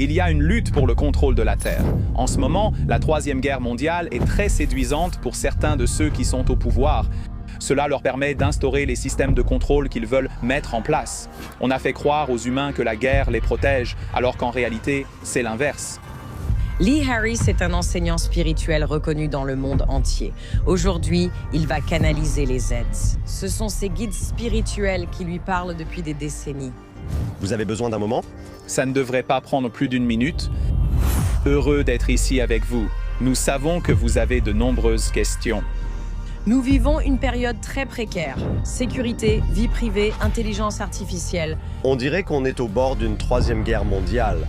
Il y a une lutte pour le contrôle de la Terre. En ce moment, la Troisième Guerre mondiale est très séduisante pour certains de ceux qui sont au pouvoir. Cela leur permet d'instaurer les systèmes de contrôle qu'ils veulent mettre en place. On a fait croire aux humains que la guerre les protège, alors qu'en réalité, c'est l'inverse. Lee Harris est un enseignant spirituel reconnu dans le monde entier. Aujourd'hui, il va canaliser les Zeds. Ce sont ses guides spirituels qui lui parlent depuis des décennies. Vous avez besoin d'un moment? Ça ne devrait pas prendre plus d'une minute. Heureux d'être ici avec vous. Nous savons que vous avez de nombreuses questions. Nous vivons une période très précaire. Sécurité, vie privée, intelligence artificielle. On dirait qu'on est au bord d'une troisième guerre mondiale.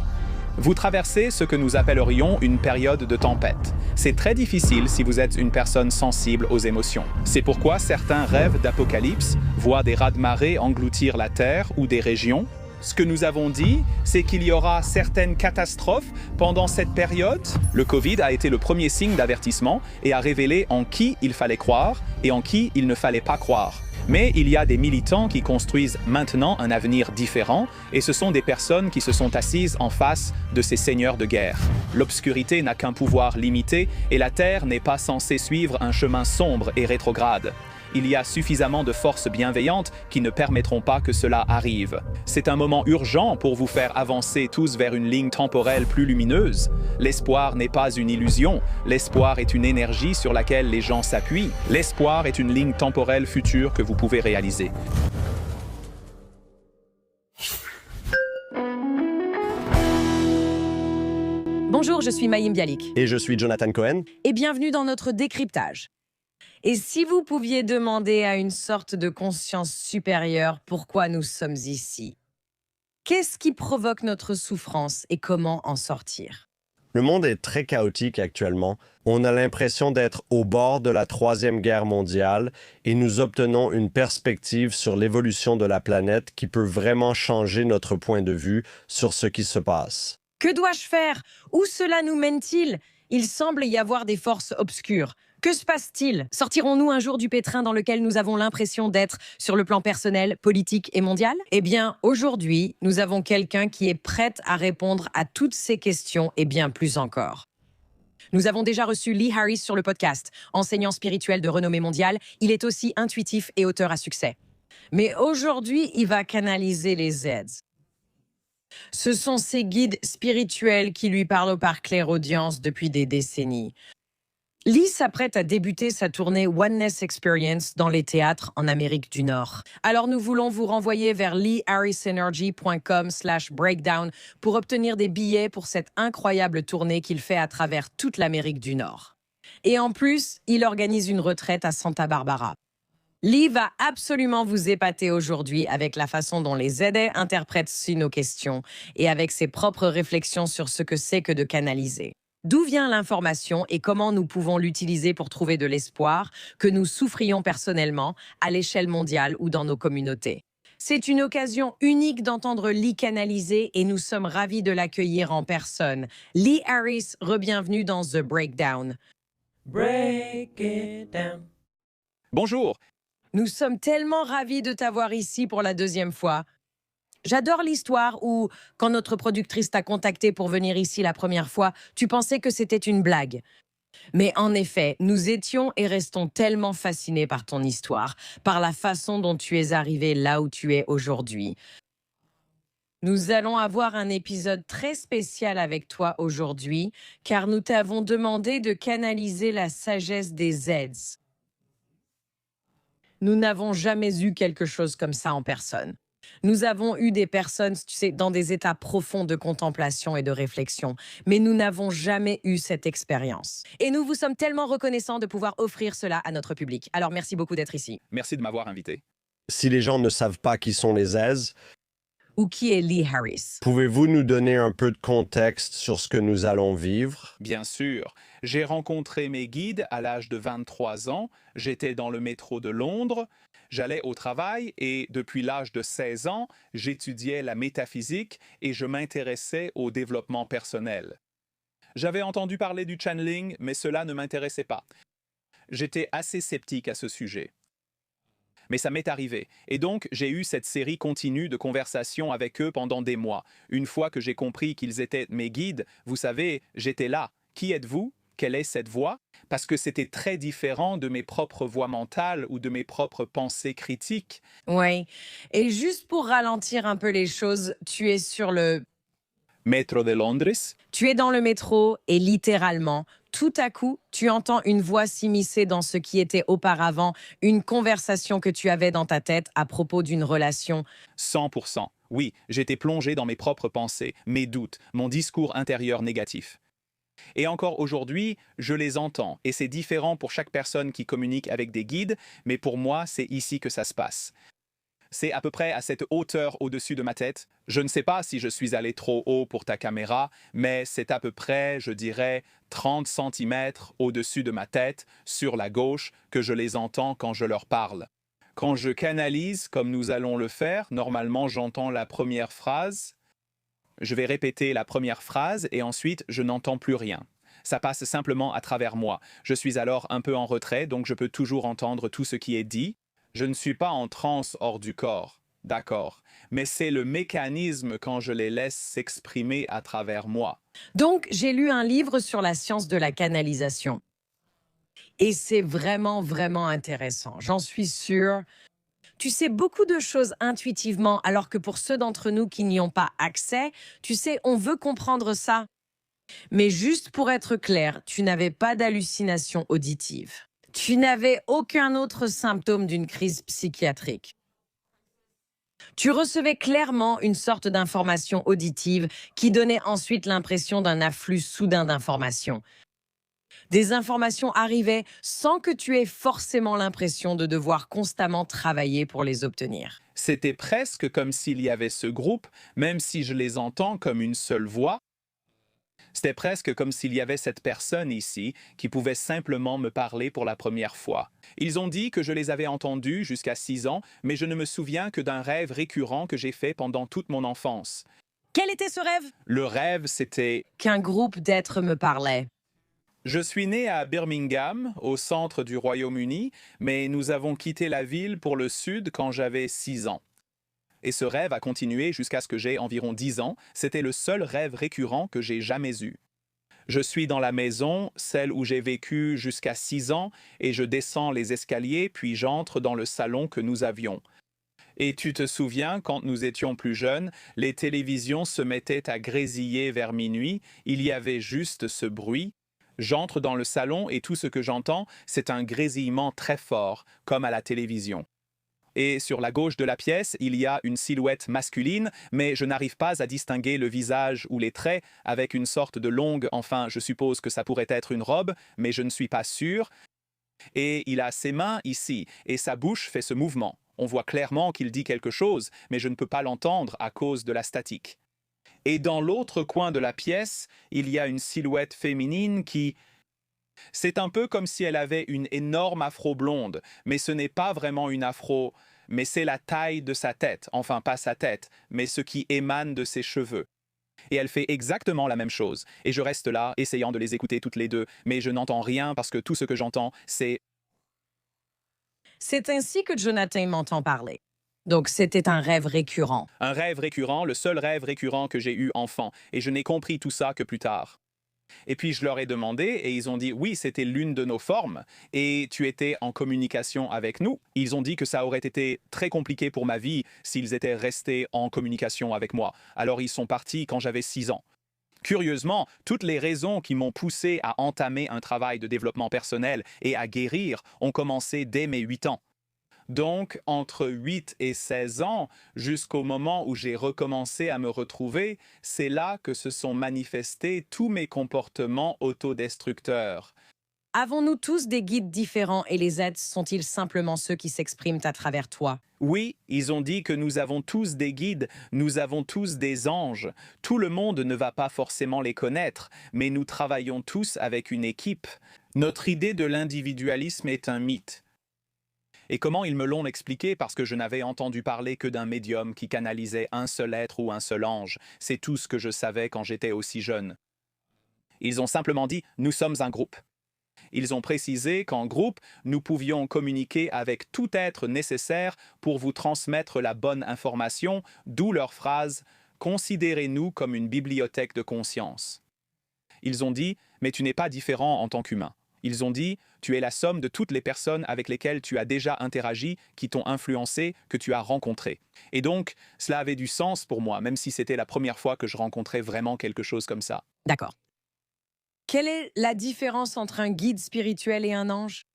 Vous traversez ce que nous appellerions une période de tempête. C'est très difficile si vous êtes une personne sensible aux émotions. C'est pourquoi certains rêvent d'apocalypse, voient des raz-de-marée engloutir la Terre ou des régions. Ce que nous avons dit, c'est qu'il y aura certaines catastrophes pendant cette période. Le Covid a été le premier signe d'avertissement et a révélé en qui il fallait croire et en qui il ne fallait pas croire. Mais il y a des militants qui construisent maintenant un avenir différent et ce sont des personnes qui se sont assises en face de ces seigneurs de guerre. L'obscurité n'a qu'un pouvoir limité et la Terre n'est pas censée suivre un chemin sombre et rétrograde. Il y a suffisamment de forces bienveillantes qui ne permettront pas que cela arrive. C'est un moment urgent pour vous faire avancer tous vers une ligne temporelle plus lumineuse. L'espoir n'est pas une illusion. L'espoir est une énergie sur laquelle les gens s'appuient. L'espoir est une ligne temporelle future que vous pouvez réaliser. Bonjour, je suis Mayim Bialik. Et je suis Jonathan Cohen. Et bienvenue dans notre décryptage. Et si vous pouviez demander à une sorte de conscience supérieure pourquoi nous sommes ici? Qu'est-ce qui provoque notre souffrance et comment en sortir? Le monde est très chaotique actuellement. On a l'impression d'être au bord de la Troisième Guerre mondiale et nous obtenons une perspective sur l'évolution de la planète qui peut vraiment changer notre point de vue sur ce qui se passe. Que dois-je faire? Où cela nous mène-t-il? Il semble y avoir des forces obscures. Que se passe-t-il? Sortirons-nous un jour du pétrin dans lequel nous avons l'impression d'être sur le plan personnel, politique et mondial? Eh bien, aujourd'hui, nous avons quelqu'un qui est prête à répondre à toutes ces questions et bien plus encore. Nous avons déjà reçu Lee Harris sur le podcast. Enseignant spirituel de renommée mondiale, il est aussi intuitif et auteur à succès. Mais aujourd'hui, il va canaliser les Zeds. Ce sont ses guides spirituels qui lui parlent par clairaudience depuis des décennies. Lee s'apprête à débuter sa tournée Oneness Experience dans les théâtres en Amérique du Nord. Alors nous voulons vous renvoyer vers leeharrisenergy.com/breakdown pour obtenir des billets pour cette incroyable tournée qu'il fait à travers toute l'Amérique du Nord. Et en plus, il organise une retraite à Santa Barbara. Lee va absolument vous épater aujourd'hui avec la façon dont les ZD interprètent nos questions et avec ses propres réflexions sur ce que c'est que de canaliser. D'où vient l'information et comment nous pouvons l'utiliser pour trouver de l'espoir, que nous souffrions personnellement, à l'échelle mondiale ou dans nos communautés. C'est une occasion unique d'entendre Lee canaliser et nous sommes ravis de l'accueillir en personne. Lee Harris, re-bienvenue dans The Breakdown. Break it down. Bonjour. Nous sommes tellement ravis de t'avoir ici pour la deuxième fois. J'adore l'histoire où, quand notre productrice t'a contacté pour venir ici la première fois, tu pensais que c'était une blague. Mais en effet, nous étions et restons tellement fascinés par ton histoire, par la façon dont tu es arrivé là où tu es aujourd'hui. Nous allons avoir un épisode très spécial avec toi aujourd'hui, car nous t'avons demandé de canaliser la sagesse des Zeds. Nous n'avons jamais eu quelque chose comme ça en personne. Nous avons eu des personnes, tu sais, dans des états profonds de contemplation et de réflexion, mais nous n'avons jamais eu cette expérience. Et nous vous sommes tellement reconnaissants de pouvoir offrir cela à notre public. Alors merci beaucoup d'être ici. Merci de m'avoir invité. Si les gens ne savent pas qui sont les Zeds, Ou qui est Lee Harris? pouvez-vous nous donner un peu de contexte sur ce que nous allons vivre? Bien sûr. J'ai rencontré mes guides à l'âge de 23 ans. J'étais dans le métro de Londres. J'allais au travail et depuis l'âge de 16 ans, j'étudiais la métaphysique et je m'intéressais au développement personnel. J'avais entendu parler du channeling, mais cela ne m'intéressait pas. J'étais assez sceptique à ce sujet. mais ça m'est arrivé. Et donc, j'ai eu cette série continue de conversations avec eux pendant des mois. Une fois que j'ai compris qu'ils étaient mes guides, vous savez, j'étais là. Qui êtes-vous? Quelle est cette voix? Parce que c'était très différent de mes propres voix mentales ou de mes propres pensées critiques. Oui. Et juste pour ralentir un peu les choses, Metro de Londres? tu es dans le métro et littéralement, tout à coup, tu entends une voix s'immiscer dans ce qui était auparavant une conversation que tu avais dans ta tête à propos d'une relation. 100%. Oui, j'étais plongé dans mes propres pensées, mes doutes, mon discours intérieur négatif. Et encore aujourd'hui, je les entends, et c'est différent pour chaque personne qui communique avec des guides, mais pour moi, c'est ici que ça se passe. C'est à peu près à cette hauteur au-dessus de ma tête. Je ne sais pas si je suis allé trop haut pour ta caméra, mais c'est à peu près, je dirais, 30 centimètres au-dessus de ma tête, sur la gauche, que je les entends quand je leur parle. Quand je canalise, comme nous allons le faire, normalement j'entends la première phrase. Je vais répéter la première phrase et ensuite je n'entends plus rien. Ça passe simplement à travers moi. Je suis alors un peu en retrait, donc je peux toujours entendre tout ce qui est dit. Je ne suis pas en transe hors du corps, d'accord, mais c'est le mécanisme quand je les laisse s'exprimer à travers moi. Donc, j'ai lu un livre sur la science de la canalisation. Et c'est vraiment, vraiment intéressant. J'en suis sûre. Tu sais beaucoup de choses intuitivement, alors que pour ceux d'entre nous qui n'y ont pas accès, tu sais, on veut comprendre ça. Mais juste pour être clair, tu n'avais pas d'hallucination auditive. Tu n'avais aucun autre symptôme d'une crise psychiatrique. Tu recevais clairement une sorte d'information auditive qui donnait ensuite l'impression d'un afflux soudain d'informations. Des informations arrivaient sans que tu aies forcément l'impression de devoir constamment travailler pour les obtenir. C'était presque comme s'il y avait ce groupe, même si je les entends comme une seule voix. C'était presque comme s'il y avait cette personne ici qui pouvait simplement me parler pour la première fois. Ils ont dit que je les avais entendus jusqu'à 6 ans, mais je ne me souviens que d'un rêve récurrent que j'ai fait pendant toute mon enfance. Quel était ce rêve? Le rêve, c'était... Qu'un groupe d'êtres me parlait. Je suis né à Birmingham, au centre du Royaume-Uni, mais nous avons quitté la ville pour le sud quand j'avais 6 ans. Et ce rêve a continué jusqu'à ce que j'ai environ 10 ans. C'était le seul rêve récurrent que j'ai jamais eu. Je suis dans la maison, celle où j'ai vécu jusqu'à 6 ans, et je descends les escaliers, puis j'entre dans le salon que nous avions. Et tu te souviens, quand nous étions plus jeunes, les télévisions se mettaient à grésiller vers minuit, il y avait juste ce bruit. J'entre dans le salon et tout ce que j'entends, c'est un grésillement très fort, comme à la télévision. Et sur la gauche de la pièce, il y a une silhouette masculine, mais je n'arrive pas à distinguer le visage ou les traits avec une sorte de longue, enfin, je suppose que ça pourrait être une robe, mais je ne suis pas sûr. Et il a ses mains ici, et sa bouche fait ce mouvement. On voit clairement qu'il dit quelque chose, mais je ne peux pas l'entendre à cause de la statique. Et dans l'autre coin de la pièce, il y a une silhouette féminine qui... C'est un peu comme si elle avait une énorme afro blonde, mais ce n'est pas vraiment une afro, mais c'est la taille de sa tête, enfin pas sa tête, mais ce qui émane de ses cheveux. Et elle fait exactement la même chose, et je reste là, essayant de les écouter toutes les deux, mais je n'entends rien parce que tout ce que j'entends, c'est... C'est ainsi que Jonathan m'entend parler. Donc c'était un rêve récurrent. Un rêve récurrent, le seul rêve récurrent que j'ai eu enfant, et je n'ai compris tout ça que plus tard. Et puis je leur ai demandé et ils ont dit oui, c'était l'une de nos formes et tu étais en communication avec nous. Ils ont dit que ça aurait été très compliqué pour ma vie s'ils étaient restés en communication avec moi. Alors ils sont partis quand j'avais 6 ans. Curieusement, toutes les raisons qui m'ont poussé à entamer un travail de développement personnel et à guérir ont commencé dès mes 8 ans. Donc, entre 8 et 16 ans, jusqu'au moment où j'ai recommencé à me retrouver, c'est là que se sont manifestés tous mes comportements autodestructeurs. Avons-nous tous des guides différents et les aides sont-ils simplement ceux qui s'expriment à travers toi? Oui, ils ont dit que nous avons tous des guides, nous avons tous des anges. Tout le monde ne va pas forcément les connaître, mais nous travaillons tous avec une équipe. Notre idée de l'individualisme est un mythe. Et comment ils me l'ont expliqué parce que je n'avais entendu parler que d'un médium qui canalisait un seul être ou un seul ange. C'est tout ce que je savais quand j'étais aussi jeune. Ils ont simplement dit « nous sommes un groupe ». Ils ont précisé qu'en groupe, nous pouvions communiquer avec tout être nécessaire pour vous transmettre la bonne information, d'où leur phrase « Considérez-nous comme une bibliothèque de conscience ». Ils ont dit « Mais tu n'es pas différent en tant qu'humain ». Ils ont dit « Tu es la somme de toutes les personnes avec lesquelles tu as déjà interagi, qui t'ont influencé, que tu as rencontré. » Et donc, cela avait du sens pour moi, même si c'était la première fois que je rencontrais vraiment quelque chose comme ça. D'accord. Quelle est la différence entre un guide spirituel et un ange?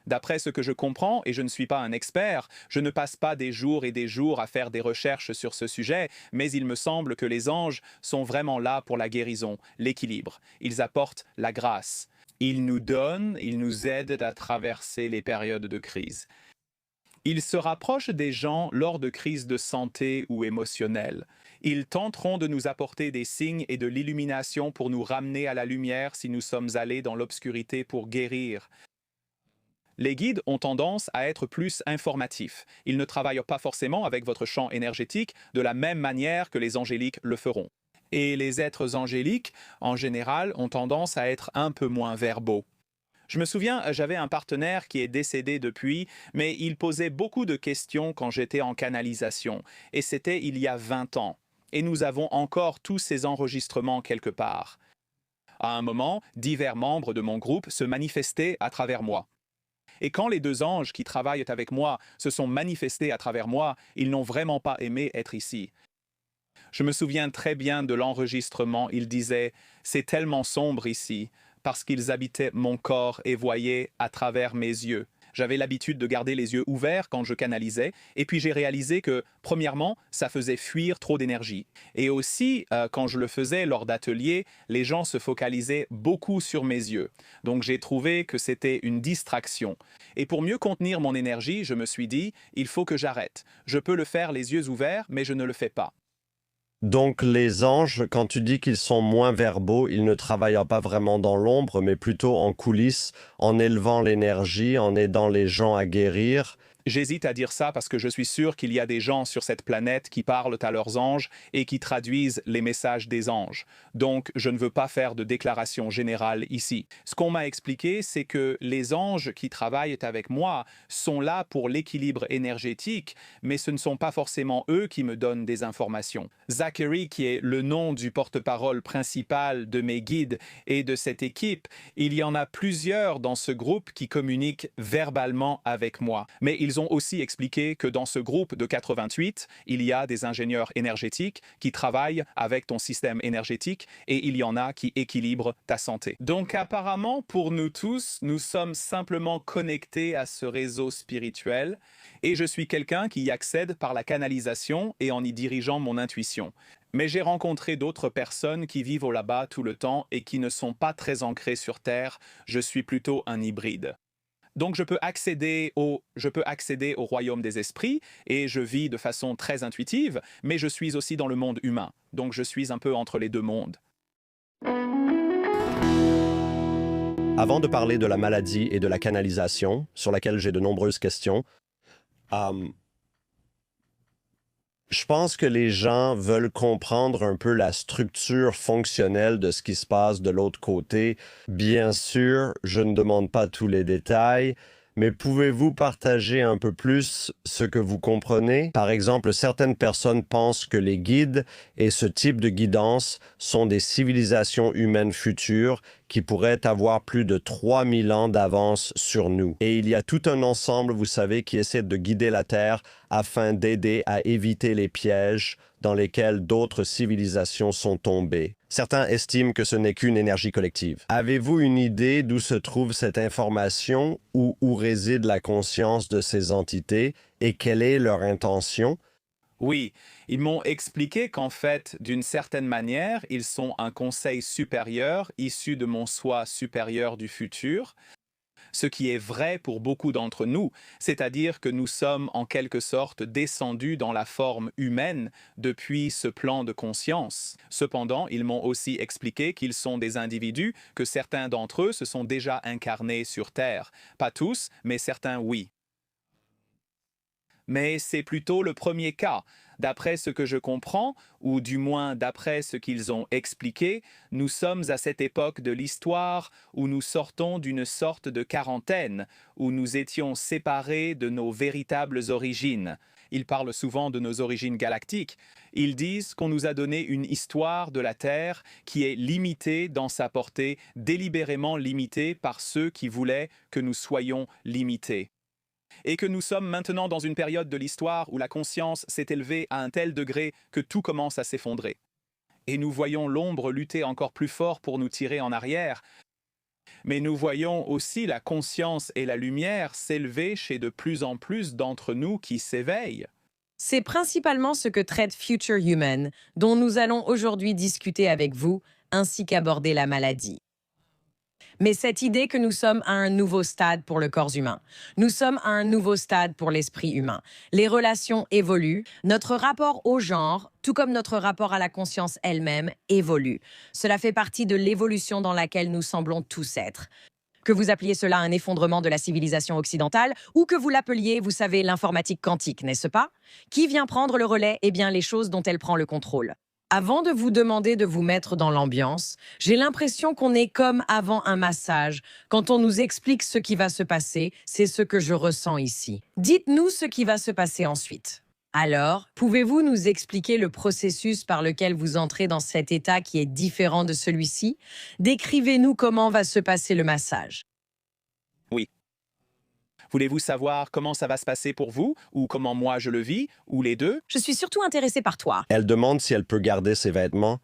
D'après ce que je comprends, et je ne suis pas un expert, je ne passe pas des jours et des jours à faire des recherches sur ce sujet, mais il me semble que les anges sont vraiment là pour la guérison, l'équilibre. Ils apportent la grâce. Ils nous donnent, ils nous aident à traverser les périodes de crise. Ils se rapprochent des gens lors de crises de santé ou émotionnelles. Ils tenteront de nous apporter des signes et de l'illumination pour nous ramener à la lumière si nous sommes allés dans l'obscurité pour guérir. Les guides ont tendance à être plus informatifs. Ils ne travaillent pas forcément avec votre champ énergétique de la même manière que les angéliques le feront. Et les êtres angéliques, en général, ont tendance à être un peu moins verbaux. Je me souviens, j'avais un partenaire qui est décédé depuis, mais il posait beaucoup de questions quand j'étais en canalisation, et c'était il y a 20 ans. Et nous avons encore tous ces enregistrements quelque part. À un moment, divers membres de mon groupe se manifestaient à travers moi. Et quand les deux anges qui travaillent avec moi se sont manifestés à travers moi, ils n'ont vraiment pas aimé être ici. Je me souviens très bien de l'enregistrement, ils disaient « C'est tellement sombre ici », parce qu'ils habitaient mon corps et voyaient à travers mes yeux. J'avais l'habitude de garder les yeux ouverts quand je canalisais, et puis j'ai réalisé que, premièrement, ça faisait fuir trop d'énergie. Et aussi, quand je le faisais lors d'ateliers, les gens se focalisaient beaucoup sur mes yeux. Donc j'ai trouvé que c'était une distraction. Et pour mieux contenir mon énergie, je me suis dit, il faut que j'arrête. Je peux le faire les yeux ouverts, mais je ne le fais pas. Donc les anges, quand tu dis qu'ils sont moins verbaux, ils ne travaillent pas vraiment dans l'ombre, mais plutôt en coulisses, en élevant l'énergie, en aidant les gens à guérir. J'hésite à dire ça parce que je suis sûr qu'il y a des gens sur cette planète qui parlent à leurs anges et qui traduisent les messages des anges. Donc, je ne veux pas faire de déclaration générale ici. Ce qu'on m'a expliqué, c'est que les anges qui travaillent avec moi sont là pour l'équilibre énergétique, mais ce ne sont pas forcément eux qui me donnent des informations. Zachary, qui est le nom du porte-parole principal de mes guides et de cette équipe, il y en a plusieurs dans ce groupe qui communiquent verbalement avec moi. Mais ils ont aussi expliqué que dans ce groupe de 88, il y a des ingénieurs énergétiques qui travaillent avec ton système énergétique et il y en a qui équilibrent ta santé. Donc apparemment, pour nous tous, nous sommes simplement connectés à ce réseau spirituel et je suis quelqu'un qui y accède par la canalisation et en y dirigeant mon intuition. Mais j'ai rencontré d'autres personnes qui vivent là-bas tout le temps et qui ne sont pas très ancrées sur Terre. Je suis plutôt un hybride. Donc je peux accéder au royaume des esprits et je vis de façon très intuitive, mais je suis aussi dans le monde humain. Donc je suis un peu entre les deux mondes. Avant de parler de la maladie et de la canalisation, sur laquelle j'ai de nombreuses questions, je pense que les gens veulent comprendre un peu la structure fonctionnelle de ce qui se passe de l'autre côté. Bien sûr, je ne demande pas tous les détails, mais pouvez-vous partager un peu plus ce que vous comprenez? Par exemple, certaines personnes pensent que les guides et ce type de guidance sont des civilisations humaines futures qui pourraient avoir plus de 3000 ans d'avance sur nous. Et il y a tout un ensemble, vous savez, qui essaie de guider la Terre afin d'aider à éviter les pièges dans lesquels d'autres civilisations sont tombées. Certains estiment que ce n'est qu'une énergie collective. Avez-vous une idée d'où se trouve cette information ou où réside la conscience de ces entités et quelle est leur intention? Oui, ils m'ont expliqué qu'en fait, d'une certaine manière, ils sont un conseil supérieur issu de mon soi supérieur du futur, ce qui est vrai pour beaucoup d'entre nous, c'est-à-dire que nous sommes en quelque sorte descendus dans la forme humaine depuis ce plan de conscience. Cependant, ils m'ont aussi expliqué qu'ils sont des individus, que certains d'entre eux se sont déjà incarnés sur Terre. Pas tous, mais certains oui. Mais c'est plutôt le premier cas. D'après ce que je comprends, ou du moins d'après ce qu'ils ont expliqué, nous sommes à cette époque de l'histoire où nous sortons d'une sorte de quarantaine, où nous étions séparés de nos véritables origines. Ils parlent souvent de nos origines galactiques. Ils disent qu'on nous a donné une histoire de la Terre qui est limitée dans sa portée, délibérément limitée par ceux qui voulaient que nous soyons limités. Et que nous sommes maintenant dans une période de l'histoire où la conscience s'est élevée à un tel degré que tout commence à s'effondrer. Et nous voyons l'ombre lutter encore plus fort pour nous tirer en arrière. Mais nous voyons aussi la conscience et la lumière s'élever chez de plus en plus d'entre nous qui s'éveillent. C'est principalement ce que traite Future Human, dont nous allons aujourd'hui discuter avec vous, ainsi qu'aborder la maladie. Mais cette idée que nous sommes à un nouveau stade pour le corps humain. Nous sommes à un nouveau stade pour l'esprit humain. Les relations évoluent, notre rapport au genre, tout comme notre rapport à la conscience elle-même, évolue. Cela fait partie de l'évolution dans laquelle nous semblons tous être. Que vous appeliez cela un effondrement de la civilisation occidentale ou que vous l'appeliez, vous savez, l'informatique quantique, n'est-ce pas? Qui vient prendre le relais? Eh bien, les choses dont elle prend le contrôle. Avant de vous demander de vous mettre dans l'ambiance, j'ai l'impression qu'on est comme avant un massage. Quand on nous explique ce qui va se passer, c'est ce que je ressens ici. Dites-nous ce qui va se passer ensuite. Alors, pouvez-vous nous expliquer le processus par lequel vous entrez dans cet état qui est différent de celui-ci? Décrivez-nous comment va se passer le massage. Oui. Voulez-vous savoir comment ça va se passer pour vous, ou comment moi je le vis, ou les deux? Je suis surtout intéressée par toi. Elle demande si elle peut garder ses vêtements.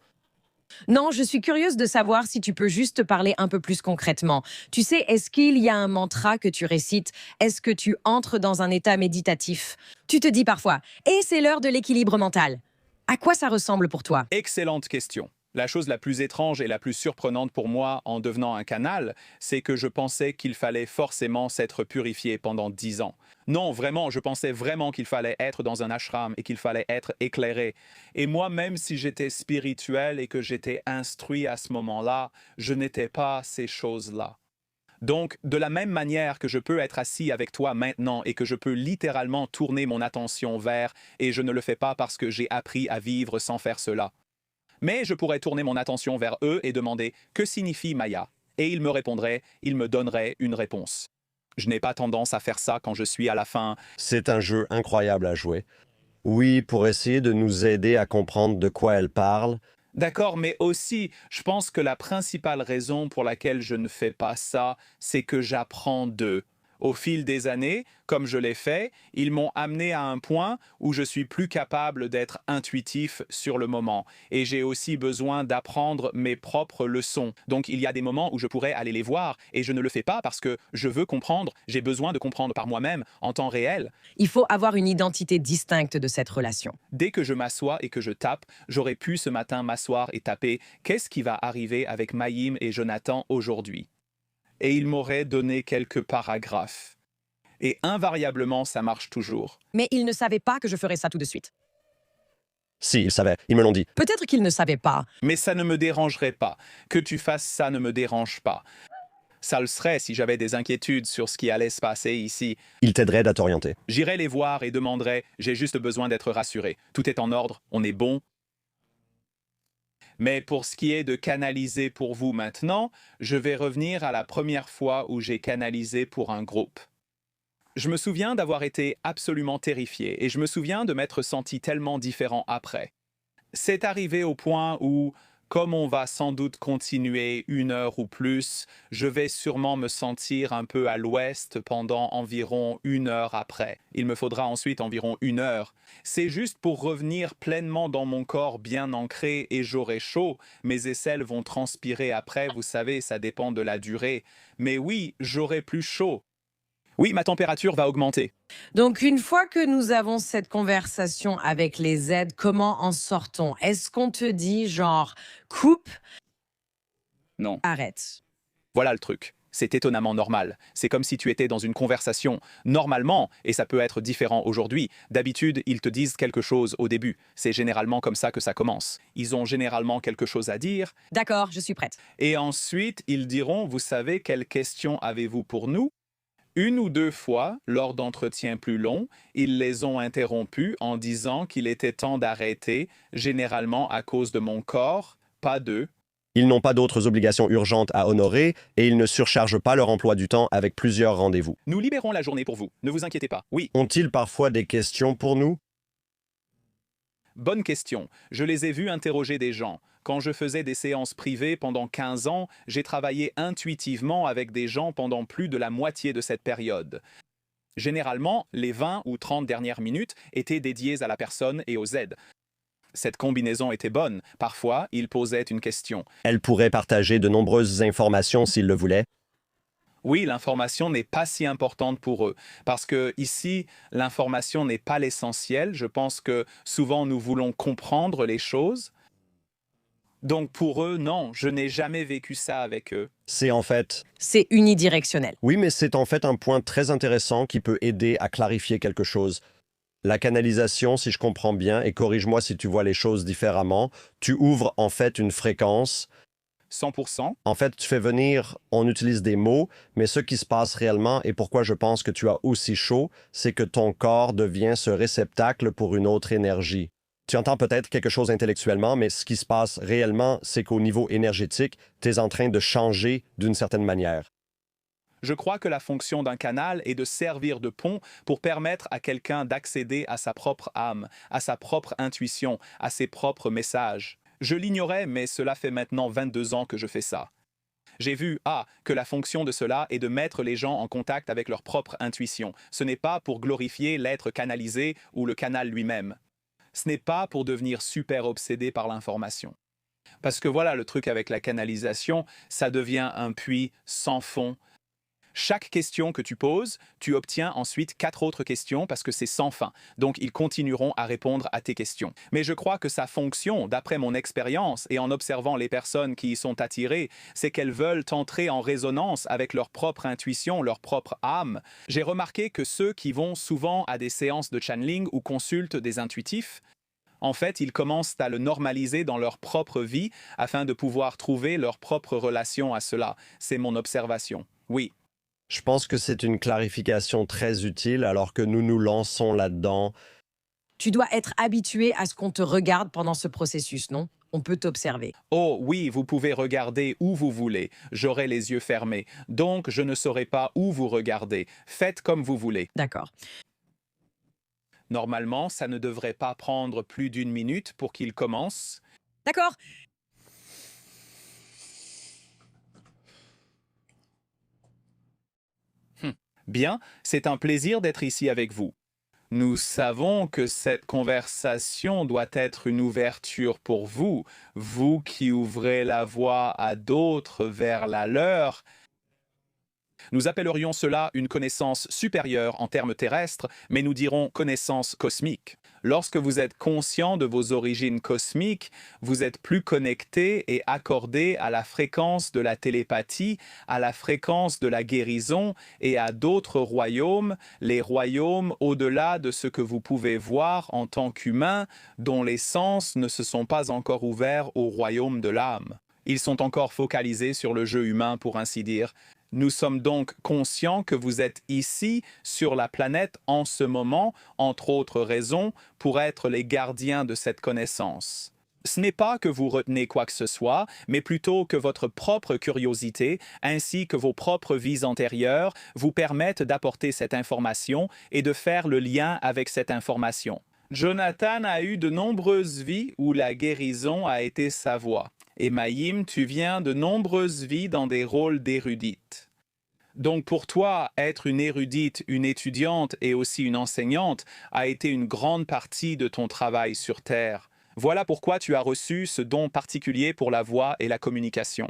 Non, je suis curieuse de savoir si tu peux juste parler un peu plus concrètement. Tu sais, est-ce qu'il y a un mantra que tu récites? Est-ce que tu entres dans un état méditatif? Tu te dis parfois « Et c'est l'heure de l'équilibre mental ». À quoi ça ressemble pour toi? Excellente question. La chose la plus étrange et la plus surprenante pour moi en devenant un canal, c'est que je pensais qu'il fallait forcément s'être purifié pendant 10 ans. Non, vraiment, je pensais vraiment qu'il fallait être dans un ashram et qu'il fallait être éclairé. Et moi, même si j'étais spirituel et que j'étais instruit à ce moment-là, je n'étais pas ces choses-là. Donc, de la même manière que je peux être assis avec toi maintenant et que je peux littéralement tourner mon attention vers, et je ne le fais pas parce que j'ai appris à vivre sans faire cela. Mais je pourrais tourner mon attention vers eux et demander « Que signifie Maya ?» Et ils me répondraient, ils me donneraient une réponse. Je n'ai pas tendance à faire ça quand je suis à la fin. C'est un jeu incroyable à jouer. Oui, pour essayer de nous aider à comprendre de quoi elle parle. D'accord, mais aussi, je pense que la principale raison pour laquelle je ne fais pas ça, c'est que j'apprends d'eux. Au fil des années, comme je l'ai fait, ils m'ont amené à un point où je suis plus capable d'être intuitif sur le moment. Et j'ai aussi besoin d'apprendre mes propres leçons. Donc il y a des moments où je pourrais aller les voir et je ne le fais pas parce que je veux comprendre, j'ai besoin de comprendre par moi-même en temps réel. Il faut avoir une identité distincte de cette relation. Dès que je m'assois et que je tape, j'aurais pu ce matin m'asseoir et taper « Qu'est-ce qui va arriver avec Mayim et Jonathan aujourd'hui ?» Et il m'aurait donné quelques paragraphes. Et invariablement, ça marche toujours. Mais ils ne savaient pas que je ferais ça tout de suite. Si, ils savaient, ils me l'ont dit. Peut-être qu'ils ne savaient pas. Mais ça ne me dérangerait pas. Que tu fasses ça ne me dérange pas. Ça le serait si j'avais des inquiétudes sur ce qui allait se passer ici. Ils t'aideraient à t'orienter. J'irais les voir et demanderais « J'ai juste besoin d'être rassuré. Tout est en ordre, on est bon. » Mais pour ce qui est de canaliser pour vous maintenant, je vais revenir à la première fois où j'ai canalisé pour un groupe. Je me souviens d'avoir été absolument terrifié et je me souviens de m'être senti tellement différent après. C'est arrivé au point où, comme on va sans doute continuer 1 heure ou plus, je vais sûrement me sentir un peu à l'ouest pendant environ 1 heure après. Il me faudra ensuite environ 1 heure. C'est juste pour revenir pleinement dans mon corps bien ancré et j'aurai chaud. Mes aisselles vont transpirer après, vous savez, ça dépend de la durée. Mais oui, j'aurai plus chaud. Oui, ma température va augmenter. Donc, une fois que nous avons cette conversation avec les aides, comment en sortons? Est-ce qu'on te dit genre coupe, Non. arrête? Voilà le truc. C'est étonnamment normal. C'est comme si tu étais dans une conversation. Normalement, et ça peut être différent aujourd'hui, d'habitude, ils te disent quelque chose au début. C'est généralement comme ça que ça commence. Ils ont généralement quelque chose à dire. D'accord, je suis prête. Et ensuite, ils diront, vous savez, quelle question avez-vous pour nous? Une ou deux fois, lors d'entretiens plus longs, ils les ont interrompus en disant qu'il était temps d'arrêter, généralement à cause de mon corps, pas d'eux. Ils n'ont pas d'autres obligations urgentes à honorer et ils ne surchargent pas leur emploi du temps avec plusieurs rendez-vous. Nous libérons la journée pour vous, ne vous inquiétez pas. Oui, Ont-ils parfois des questions pour nous? bonne question. Je les ai vus interroger des gens. Quand je faisais des séances privées pendant 15 ans, j'ai travaillé intuitivement avec des gens pendant plus de la moitié de cette période. Généralement, les 20 ou 30 dernières minutes étaient dédiées à la personne et aux aides. Cette combinaison était bonne. Parfois, ils posaient une question. Elles pourraient partager de nombreuses informations s'ils le voulaient. Oui, l'information n'est pas si importante pour eux, parce que ici, l'information n'est pas l'essentiel. Je pense que souvent, nous voulons comprendre les choses. Donc pour eux, non, je n'ai jamais vécu ça avec eux. C'est en fait... C'est unidirectionnel. Oui, mais c'est en fait un point très intéressant qui peut aider à clarifier quelque chose. La canalisation, si je comprends bien, et corrige-moi si tu vois les choses différemment, tu ouvres en fait une fréquence. 100%. En fait, tu fais venir, on utilise des mots, mais ce qui se passe réellement et pourquoi je pense que tu as aussi chaud, c'est que ton corps devient ce réceptacle pour une autre énergie. Tu entends peut-être quelque chose intellectuellement, mais ce qui se passe réellement, c'est qu'au niveau énergétique, tu es en train de changer d'une certaine manière. Je crois que la fonction d'un canal est de servir de pont pour permettre à quelqu'un d'accéder à sa propre âme, à sa propre intuition, à ses propres messages. Je l'ignorais, mais cela fait maintenant 22 ans que je fais ça. J'ai vu, que la fonction de cela est de mettre les gens en contact avec leur propre intuition. Ce n'est pas pour glorifier l'être canalisé ou le canal lui-même. Ce n'est pas pour devenir super obsédé par l'information. Parce que voilà, le truc avec la canalisation, ça devient un puits sans fond. Chaque question que tu poses, tu obtiens ensuite 4 autres questions parce que c'est sans fin. Donc, ils continueront à répondre à tes questions. Mais je crois que sa fonction, d'après mon expérience et en observant les personnes qui y sont attirées, c'est qu'elles veulent entrer en résonance avec leur propre intuition, leur propre âme. J'ai remarqué que ceux qui vont souvent à des séances de channeling ou consultent des intuitifs, en fait, ils commencent à le normaliser dans leur propre vie afin de pouvoir trouver leur propre relation à cela. C'est mon observation. Oui. Je pense que c'est une clarification très utile alors que nous nous lançons là-dedans. Tu dois être habitué à ce qu'on te regarde pendant ce processus, non? On peut t'observer. Oh oui, vous pouvez regarder où vous voulez. J'aurai les yeux fermés. Donc, je ne saurai pas où vous regardez. Faites comme vous voulez. D'accord. Normalement, ça ne devrait pas prendre plus d'1 minute pour qu'il commence. D'accord. Bien, c'est un plaisir d'être ici avec vous. Nous savons que cette conversation doit être une ouverture pour vous, vous qui ouvrez la voie à d'autres vers la leur. Nous appellerions cela une connaissance supérieure en termes terrestres, mais nous dirons connaissance cosmique. Lorsque vous êtes conscient de vos origines cosmiques, vous êtes plus connecté et accordé à la fréquence de la télépathie, à la fréquence de la guérison et à d'autres royaumes, les royaumes au-delà de ce que vous pouvez voir en tant qu'humain, dont les sens ne se sont pas encore ouverts au royaume de l'âme. Ils sont encore focalisés sur le jeu humain, pour ainsi dire. Nous sommes donc conscients que vous êtes ici, sur la planète, en ce moment, entre autres raisons, pour être les gardiens de cette connaissance. Ce n'est pas que vous retenez quoi que ce soit, mais plutôt que votre propre curiosité, ainsi que vos propres vies antérieures, vous permettent d'apporter cette information et de faire le lien avec cette information. Jonathan a eu de nombreuses vies où la guérison a été sa voie. Et Mayim, tu viens de nombreuses vies dans des rôles d'érudite. Donc pour toi, être une érudite, une étudiante et aussi une enseignante a été une grande partie de ton travail sur Terre. Voilà pourquoi tu as reçu ce don particulier pour la voix et la communication.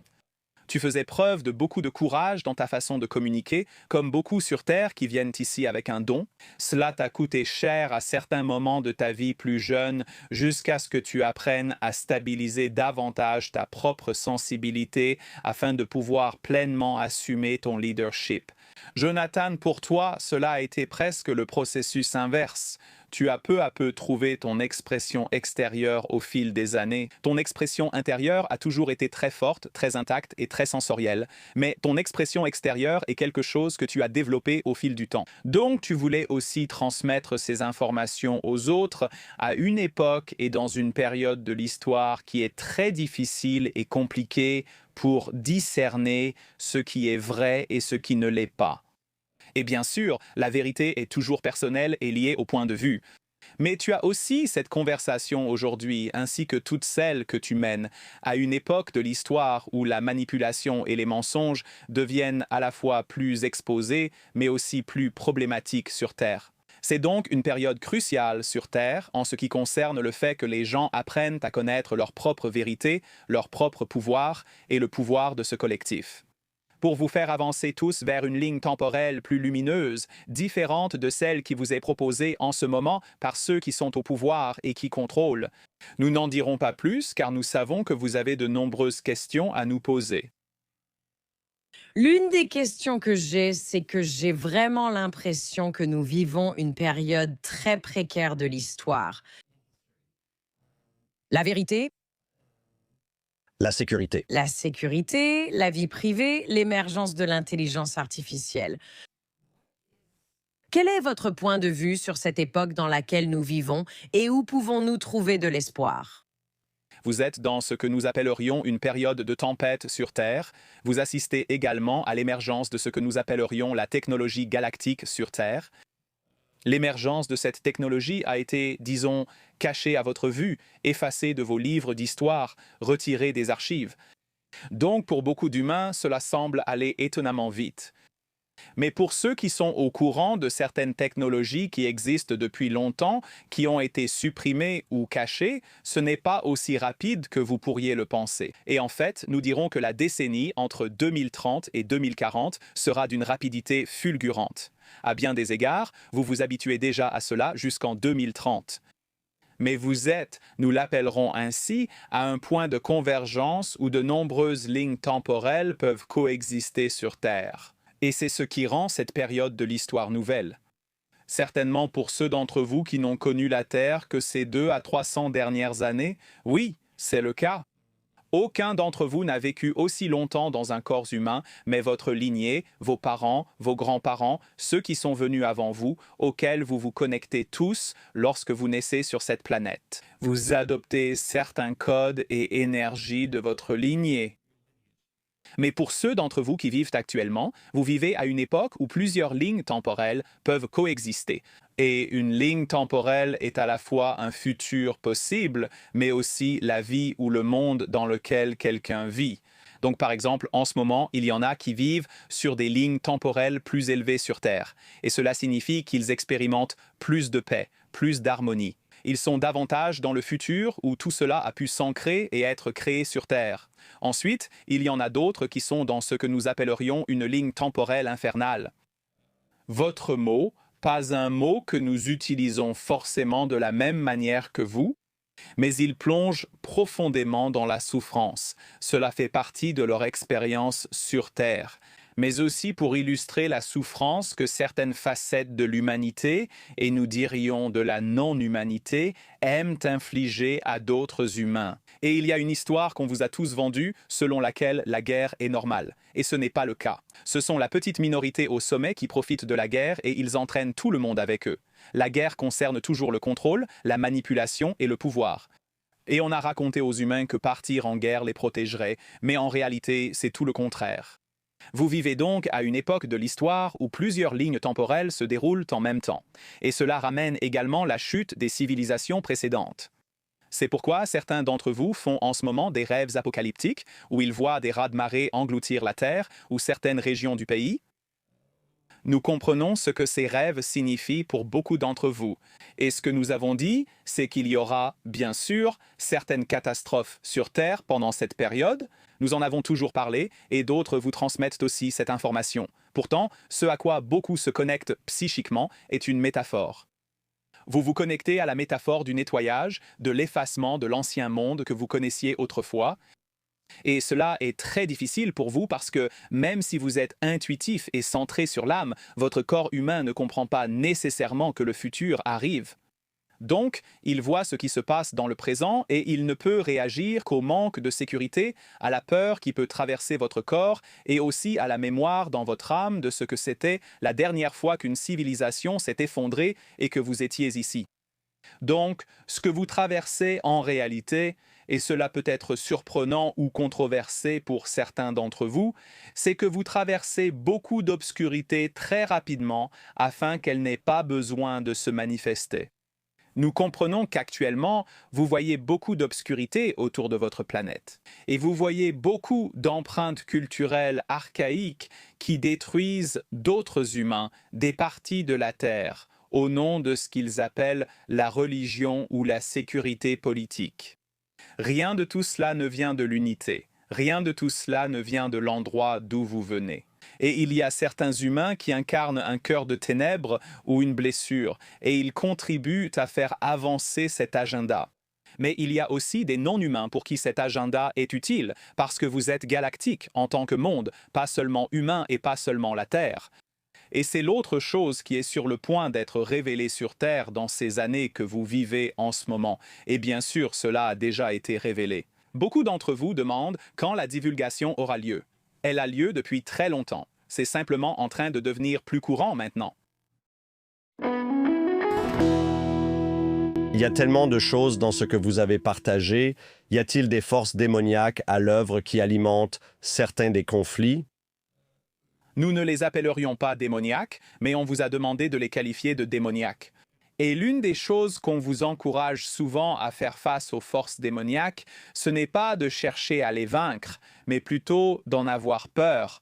Tu faisais preuve de beaucoup de courage dans ta façon de communiquer, comme beaucoup sur Terre qui viennent ici avec un don. Cela t'a coûté cher à certains moments de ta vie plus jeune, jusqu'à ce que tu apprennes à stabiliser davantage ta propre sensibilité afin de pouvoir pleinement assumer ton leadership. Jonathan, pour toi, cela a été presque le processus inverse. Tu as peu à peu trouvé ton expression extérieure au fil des années. Ton expression intérieure a toujours été très forte, très intacte et très sensorielle. Mais ton expression extérieure est quelque chose que tu as développé au fil du temps. Donc, tu voulais aussi transmettre ces informations aux autres à une époque et dans une période de l'histoire qui est très difficile et compliquée pour discerner ce qui est vrai et ce qui ne l'est pas. Et bien sûr, la vérité est toujours personnelle et liée au point de vue. Mais tu as aussi cette conversation aujourd'hui, ainsi que toutes celles que tu mènes, à une époque de l'histoire où la manipulation et les mensonges deviennent à la fois plus exposés, mais aussi plus problématiques sur Terre. C'est donc une période cruciale sur Terre en ce qui concerne le fait que les gens apprennent à connaître leur propre vérité, leur propre pouvoir et le pouvoir de ce collectif. Pour vous faire avancer tous vers une ligne temporelle plus lumineuse, différente de celle qui vous est proposée en ce moment par ceux qui sont au pouvoir et qui contrôlent. Nous n'en dirons pas plus car nous savons que vous avez de nombreuses questions à nous poser. L'une des questions que j'ai, c'est que j'ai vraiment l'impression que nous vivons une période très précaire de l'histoire. La vérité, La sécurité. la sécurité, la vie privée, l'émergence de l'intelligence artificielle. Quel est votre point de vue sur cette époque dans laquelle nous vivons et où pouvons-nous trouver de l'espoir? Vous êtes dans ce que nous appellerions une période de tempête sur Terre. Vous assistez également à l'émergence de ce que nous appellerions la technologie galactique sur Terre. L'émergence de cette technologie a été, disons, cachée à votre vue, effacée de vos livres d'histoire, retirée des archives. Donc, pour beaucoup d'humains, cela semble aller étonnamment vite. Mais pour ceux qui sont au courant de certaines technologies qui existent depuis longtemps, qui ont été supprimées ou cachées, ce n'est pas aussi rapide que vous pourriez le penser. Et en fait, nous dirons que la décennie entre 2030 et 2040 sera d'une rapidité fulgurante. À bien des égards, vous vous habituez déjà à cela jusqu'en 2030. Mais vous êtes, nous l'appellerons ainsi, à un point de convergence où de nombreuses lignes temporelles peuvent coexister sur Terre. Et c'est ce qui rend cette période de l'histoire nouvelle. Certainement pour ceux d'entre vous qui n'ont connu la Terre que ces 200 à 300 dernières années, oui, c'est le cas. Aucun d'entre vous n'a vécu aussi longtemps dans un corps humain, mais votre lignée, vos parents, vos grands-parents, ceux qui sont venus avant vous, auxquels vous vous connectez tous lorsque vous naissez sur cette planète. Vous adoptez certains codes et énergies de votre lignée. Mais pour ceux d'entre vous qui vivent actuellement, vous vivez à une époque où plusieurs lignes temporelles peuvent coexister. Et une ligne temporelle est à la fois un futur possible, mais aussi la vie ou le monde dans lequel quelqu'un vit. Donc par exemple, en ce moment, il y en a qui vivent sur des lignes temporelles plus élevées sur Terre. Et cela signifie qu'ils expérimentent plus de paix, plus d'harmonie. Ils sont davantage dans le futur où tout cela a pu s'ancrer et être créé sur Terre. Ensuite, il y en a d'autres qui sont dans ce que nous appellerions une ligne temporelle infernale. Votre mot, pas un mot que nous utilisons forcément de la même manière que vous, mais ils plongent profondément dans la souffrance. Cela fait partie de leur expérience sur Terre, mais aussi pour illustrer la souffrance que certaines facettes de l'humanité, et nous dirions de la non-humanité, aiment infliger à d'autres humains. Et il y a une histoire qu'on vous a tous vendue selon laquelle la guerre est normale. Et ce n'est pas le cas. Ce sont la petite minorité au sommet qui profitent de la guerre et ils entraînent tout le monde avec eux. La guerre concerne toujours le contrôle, la manipulation et le pouvoir. Et on a raconté aux humains que partir en guerre les protégerait, mais en réalité, c'est tout le contraire. Vous vivez donc à une époque de l'histoire où plusieurs lignes temporelles se déroulent en même temps. Et cela ramène également la chute des civilisations précédentes. C'est pourquoi certains d'entre vous font en ce moment des rêves apocalyptiques, où ils voient des raz-de-marée engloutir la Terre ou certaines régions du pays. Nous comprenons ce que ces rêves signifient pour beaucoup d'entre vous. Et ce que nous avons dit, c'est qu'il y aura, bien sûr, certaines catastrophes sur Terre pendant cette période. Nous en avons toujours parlé, et d'autres vous transmettent aussi cette information. Pourtant, ce à quoi beaucoup se connectent psychiquement est une métaphore. Vous vous connectez à la métaphore du nettoyage, de l'effacement de l'ancien monde que vous connaissiez autrefois. Et cela est très difficile pour vous parce que même si vous êtes intuitif et centré sur l'âme, votre corps humain ne comprend pas nécessairement que le futur arrive. Donc, il voit ce qui se passe dans le présent et il ne peut réagir qu'au manque de sécurité, à la peur qui peut traverser votre corps et aussi à la mémoire dans votre âme de ce que c'était la dernière fois qu'une civilisation s'est effondrée et que vous étiez ici. Donc, ce que vous traversez en réalité, et cela peut être surprenant ou controversé pour certains d'entre vous, c'est que vous traversez beaucoup d'obscurité très rapidement afin qu'elle n'ait pas besoin de se manifester. Nous comprenons qu'actuellement, vous voyez beaucoup d'obscurité autour de votre planète. Et vous voyez beaucoup d'empreintes culturelles archaïques qui détruisent d'autres humains, des parties de la Terre, au nom de ce qu'ils appellent la religion ou la sécurité politique. Rien de tout cela ne vient de l'unité. Rien de tout cela ne vient de l'endroit d'où vous venez. Et il y a certains humains qui incarnent un cœur de ténèbres ou une blessure, et ils contribuent à faire avancer cet agenda. Mais il y a aussi des non-humains pour qui cet agenda est utile, parce que vous êtes galactique en tant que monde, pas seulement humain et pas seulement la Terre. Et c'est l'autre chose qui est sur le point d'être révélée sur Terre dans ces années que vous vivez en ce moment. Et bien sûr, cela a déjà été révélé. Beaucoup d'entre vous demandent quand la divulgation aura lieu. Elle a lieu depuis très longtemps. C'est simplement en train de devenir plus courant maintenant. Il y a tellement de choses dans ce que vous avez partagé. Y a-t-il des forces démoniaques à l'œuvre qui alimentent certains des conflits? Nous ne les appellerions pas démoniaques, mais on vous a demandé de les qualifier de démoniaques. Et l'une des choses qu'on vous encourage souvent à faire face aux forces démoniaques, ce n'est pas de chercher à les vaincre, mais plutôt d'en avoir peur.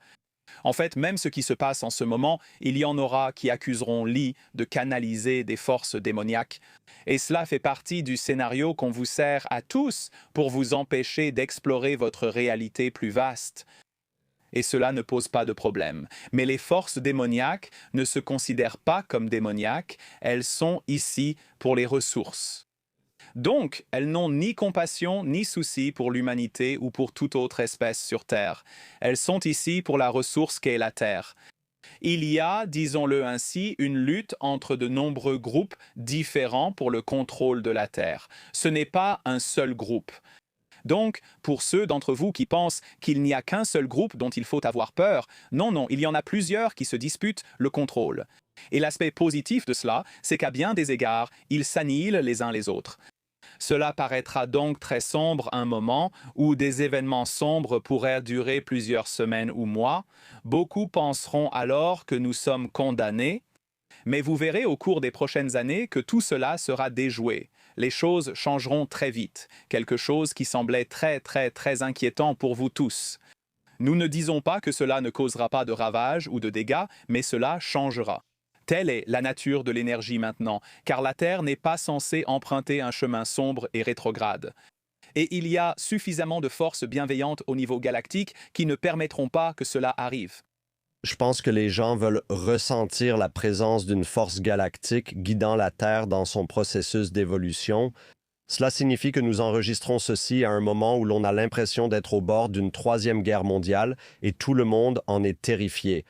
En fait, même ce qui se passe en ce moment, il y en aura qui accuseront Lee de canaliser des forces démoniaques. Et cela fait partie du scénario qu'on vous sert à tous pour vous empêcher d'explorer votre réalité plus vaste. Et cela ne pose pas de problème. Mais les forces démoniaques ne se considèrent pas comme démoniaques, elles sont ici pour les ressources. Donc, elles n'ont ni compassion ni souci pour l'humanité ou pour toute autre espèce sur Terre. Elles sont ici pour la ressource qu'est la Terre. Il y a, disons-le ainsi, une lutte entre de nombreux groupes différents pour le contrôle de la Terre. Ce n'est pas un seul groupe. Donc, pour ceux d'entre vous qui pensent qu'il n'y a qu'un seul groupe dont il faut avoir peur, non, il y en a plusieurs qui se disputent le contrôle. Et l'aspect positif de cela, c'est qu'à bien des égards, ils s'annihilent les uns les autres. Cela paraîtra donc très sombre un moment où des événements sombres pourraient durer plusieurs semaines ou mois. Beaucoup penseront alors que nous sommes condamnés, mais vous verrez au cours des prochaines années que tout cela sera déjoué. Les choses changeront très vite, quelque chose qui semblait très inquiétant pour vous tous. Nous ne disons pas que cela ne causera pas de ravages ou de dégâts, mais cela changera. Telle est la nature de l'énergie maintenant, car la Terre n'est pas censée emprunter un chemin sombre et rétrograde. Et il y a suffisamment de forces bienveillantes au niveau galactique qui ne permettront pas que cela arrive. Je pense que les gens veulent ressentir la présence d'une force galactique guidant la Terre dans son processus d'évolution. Cela signifie que nous enregistrons ceci à un moment où l'on a l'impression d'être au bord d'une troisième guerre mondiale et tout le monde en est terrifié.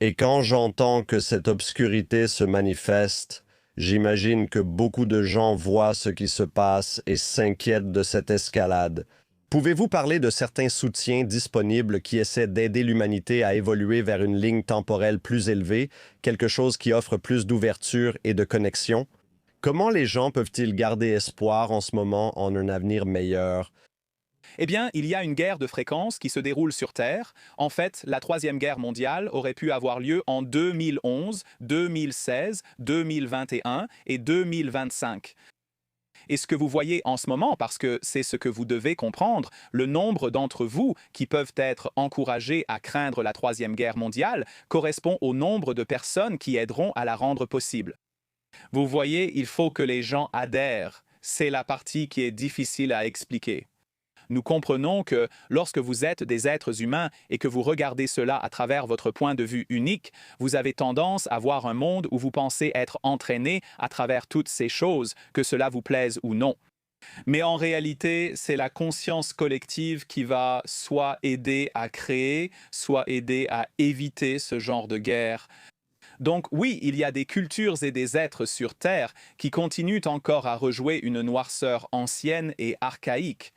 Et quand j'entends que cette obscurité se manifeste, j'imagine que beaucoup de gens voient ce qui se passe et s'inquiètent de cette escalade. Pouvez-vous parler de certains soutiens disponibles qui essaient d'aider l'humanité à évoluer vers une ligne temporelle plus élevée, quelque chose qui offre plus d'ouverture et de connexion? Comment les gens peuvent-ils garder espoir en ce moment en un avenir meilleur? Eh bien, il y a une guerre de fréquences qui se déroule sur Terre. En fait, la Troisième Guerre mondiale aurait pu avoir lieu en 2011, 2016, 2021 et 2025. Et ce que vous voyez en ce moment, parce que c'est ce que vous devez comprendre, le nombre d'entre vous qui peuvent être encouragés à craindre la Troisième Guerre mondiale correspond au nombre de personnes qui aideront à la rendre possible. Vous voyez, il faut que les gens adhèrent. C'est la partie qui est difficile à expliquer. Nous comprenons que lorsque vous êtes des êtres humains et que vous regardez cela à travers votre point de vue unique, vous avez tendance à voir un monde où vous pensez être entraîné à travers toutes ces choses, que cela vous plaise ou non. Mais en réalité, c'est la conscience collective qui va soit aider à créer, soit aider à éviter ce genre de guerre. Donc oui, il y a des cultures et des êtres sur Terre qui continuent encore à rejouer une noirceur ancienne et archaïque.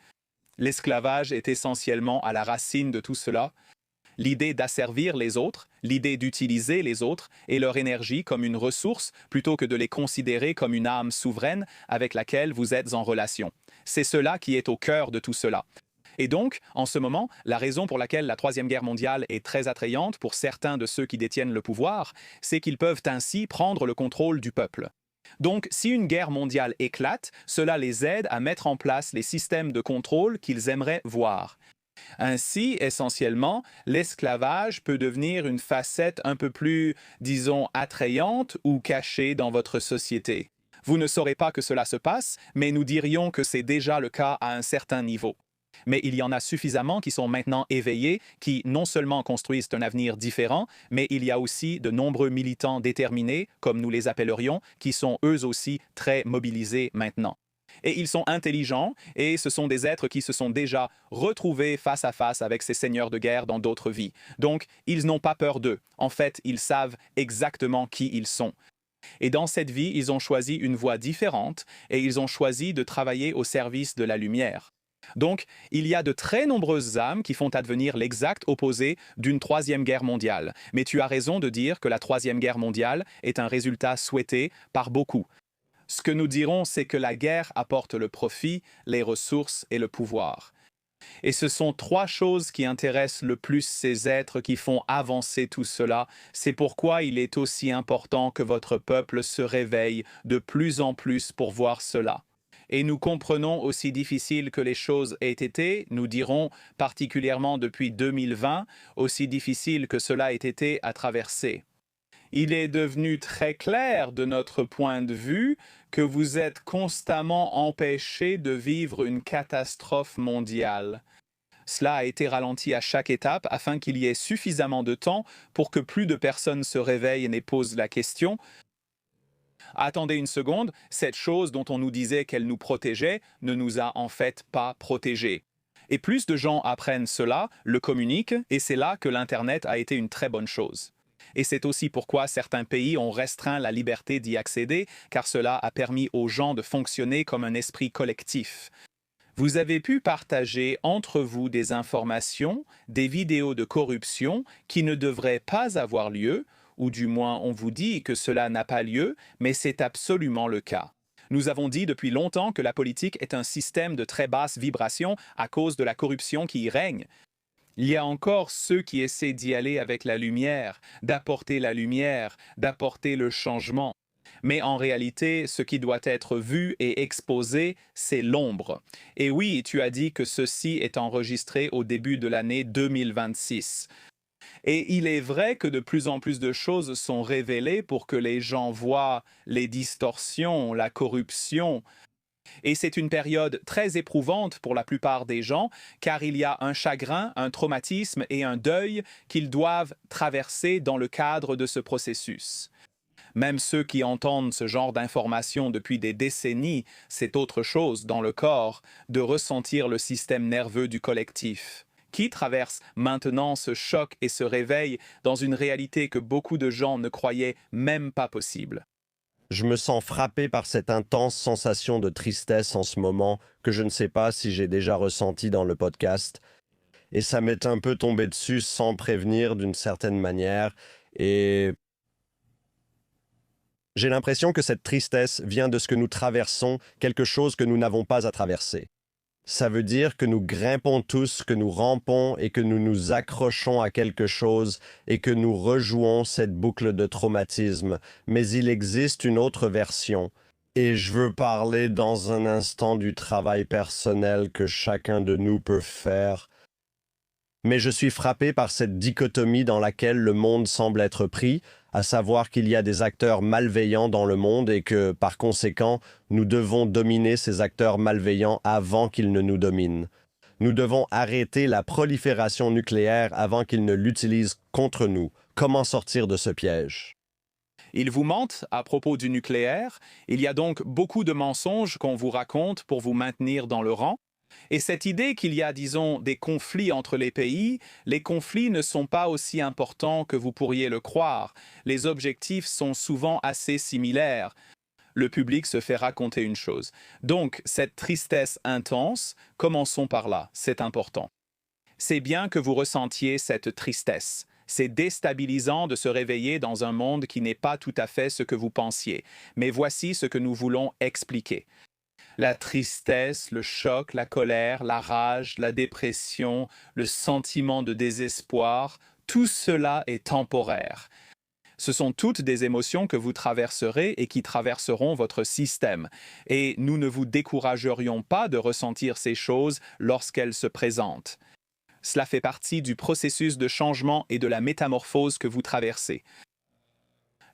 L'esclavage est essentiellement à la racine de tout cela. L'idée d'asservir les autres, l'idée d'utiliser les autres et leur énergie comme une ressource plutôt que de les considérer comme une âme souveraine avec laquelle vous êtes en relation. C'est cela qui est au cœur de tout cela. Et donc, en ce moment, la raison pour laquelle la Troisième Guerre mondiale est très attrayante pour certains de ceux qui détiennent le pouvoir, c'est qu'ils peuvent ainsi prendre le contrôle du peuple. Donc, si une guerre mondiale éclate, cela les aide à mettre en place les systèmes de contrôle qu'ils aimeraient voir. Ainsi, essentiellement, l'esclavage peut devenir une facette un peu plus, disons, attrayante ou cachée dans votre société. Vous ne saurez pas que cela se passe, mais nous dirions que c'est déjà le cas à un certain niveau. Mais il y en a suffisamment qui sont maintenant éveillés, qui non seulement construisent un avenir différent, mais il y a aussi de nombreux militants déterminés, comme nous les appellerions, qui sont eux aussi très mobilisés maintenant. Et ils sont intelligents, et ce sont des êtres qui se sont déjà retrouvés face à face avec ces seigneurs de guerre dans d'autres vies. Donc, ils n'ont pas peur d'eux. En fait, ils savent exactement qui ils sont. Et dans cette vie, ils ont choisi une voie différente, et ils ont choisi de travailler au service de la lumière. Donc, il y a de très nombreuses âmes qui font advenir l'exact opposé d'une troisième guerre mondiale. Mais tu as raison de dire que la troisième guerre mondiale est un résultat souhaité par beaucoup. Ce que nous dirons, c'est que la guerre apporte le profit, les ressources et le pouvoir. Et ce sont trois choses qui intéressent le plus ces êtres qui font avancer tout cela. C'est pourquoi il est aussi important que votre peuple se réveille de plus en plus pour voir cela. Et nous comprenons aussi difficile que les choses aient été, nous dirons particulièrement depuis 2020, aussi difficile que cela ait été à traverser. Il est devenu très clair de notre point de vue que vous êtes constamment empêchés de vivre une catastrophe mondiale. Cela a été ralenti à chaque étape afin qu'il y ait suffisamment de temps pour que plus de personnes se réveillent et posent la question. Attendez une seconde, cette chose dont on nous disait qu'elle nous protégeait ne nous a en fait pas protégés. Et plus de gens apprennent cela, le communiquent, et c'est là que l'Internet a été une très bonne chose. Et c'est aussi pourquoi certains pays ont restreint la liberté d'y accéder, car cela a permis aux gens de fonctionner comme un esprit collectif. Vous avez pu partager entre vous des informations, des vidéos de corruption qui ne devraient pas avoir lieu, ou du moins on vous dit que cela n'a pas lieu, mais c'est absolument le cas. Nous avons dit depuis longtemps que la politique est un système de très basse vibration à cause de la corruption qui y règne. Il y a encore ceux qui essaient d'y aller avec la lumière, d'apporter la lumière, d'apporter le changement. Mais en réalité, ce qui doit être vu et exposé, c'est l'ombre. Et oui, tu as dit que ceci est enregistré au début de l'année 2026. Et il est vrai que de plus en plus de choses sont révélées pour que les gens voient les distorsions, la corruption. Et c'est une période très éprouvante pour la plupart des gens, car il y a un chagrin, un traumatisme et un deuil qu'ils doivent traverser dans le cadre de ce processus. Même ceux qui entendent ce genre d'informations depuis des décennies, c'est autre chose dans le corps de ressentir le système nerveux du collectif, qui traverse maintenant ce choc et se réveille dans une réalité que beaucoup de gens ne croyaient même pas possible. Je me sens frappé par cette intense sensation de tristesse en ce moment que je ne sais pas si j'ai déjà ressenti dans le podcast. Et ça m'est un peu tombé dessus sans prévenir d'une certaine manière. Et j'ai l'impression que cette tristesse vient de ce que nous traversons, quelque chose que nous n'avons pas à traverser. Ça veut dire que nous grimpons tous, que nous rampons et que nous nous accrochons à quelque chose et que nous rejouons cette boucle de traumatisme. Mais il existe une autre version. Et je veux parler dans un instant du travail personnel que chacun de nous peut faire. Mais je suis frappé par cette dichotomie dans laquelle le monde semble être pris, à savoir qu'il y a des acteurs malveillants dans le monde et que, par conséquent, nous devons dominer ces acteurs malveillants avant qu'ils ne nous dominent. Nous devons arrêter la prolifération nucléaire avant qu'ils ne l'utilisent contre nous. Comment sortir de ce piège? Ils vous mentent à propos du nucléaire. Il y a donc beaucoup de mensonges qu'on vous raconte pour vous maintenir dans le rang. Et cette idée qu'il y a, disons, des conflits entre les pays, les conflits ne sont pas aussi importants que vous pourriez le croire. Les objectifs sont souvent assez similaires. Le public se fait raconter une chose. Donc, cette tristesse intense, commençons par là, c'est important. C'est bien que vous ressentiez cette tristesse. C'est déstabilisant de se réveiller dans un monde qui n'est pas tout à fait ce que vous pensiez. Mais voici ce que nous voulons expliquer. La tristesse, le choc, la colère, la rage, la dépression, le sentiment de désespoir, tout cela est temporaire. Ce sont toutes des émotions que vous traverserez et qui traverseront votre système. Et nous ne vous découragerions pas de ressentir ces choses lorsqu'elles se présentent. Cela fait partie du processus de changement et de la métamorphose que vous traversez.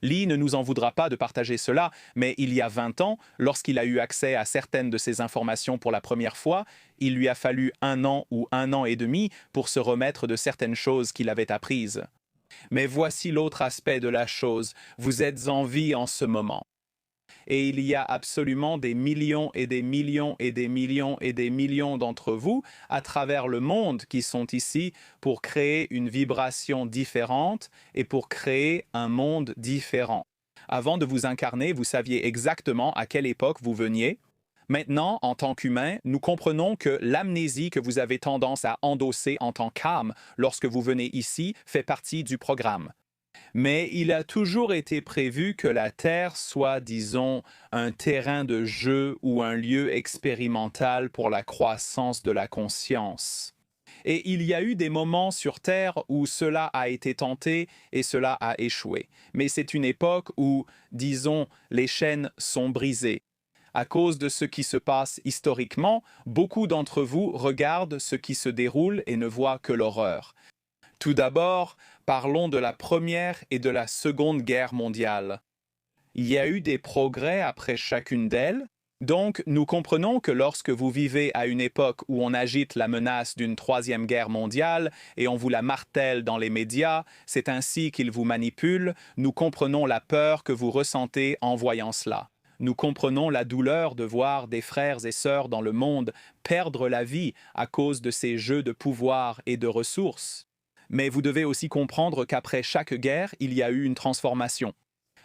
Lee ne nous en voudra pas de partager cela, mais il y a 20 ans, lorsqu'il a eu accès à certaines de ces informations pour la première fois, il lui a fallu 1 an ou 1 an et demi pour se remettre de certaines choses qu'il avait apprises. Mais voici l'autre aspect de la chose, vous êtes en vie en ce moment. Et il y a absolument des millions et des millions et des millions et des millions d'entre vous à travers le monde qui sont ici pour créer une vibration différente et pour créer un monde différent. Avant de vous incarner, vous saviez exactement à quelle époque vous veniez. Maintenant, en tant qu'humain, nous comprenons que l'amnésie que vous avez tendance à endosser en tant qu'âme lorsque vous venez ici fait partie du programme. Mais il a toujours été prévu que la Terre soit, disons, un terrain de jeu ou un lieu expérimental pour la croissance de la conscience. Et il y a eu des moments sur Terre où cela a été tenté et cela a échoué. Mais c'est une époque où, disons, les chaînes sont brisées. À cause de ce qui se passe historiquement, beaucoup d'entre vous regardent ce qui se déroule et ne voient que l'horreur. Tout d'abord, parlons de la Première et de la Seconde Guerre mondiale. Il y a eu des progrès après chacune d'elles, donc nous comprenons que lorsque vous vivez à une époque où on agite la menace d'une Troisième Guerre mondiale et on vous la martèle dans les médias, c'est ainsi qu'ils vous manipulent, nous comprenons la peur que vous ressentez en voyant cela. Nous comprenons la douleur de voir des frères et sœurs dans le monde perdre la vie à cause de ces jeux de pouvoir et de ressources. Mais vous devez aussi comprendre qu'après chaque guerre, il y a eu une transformation.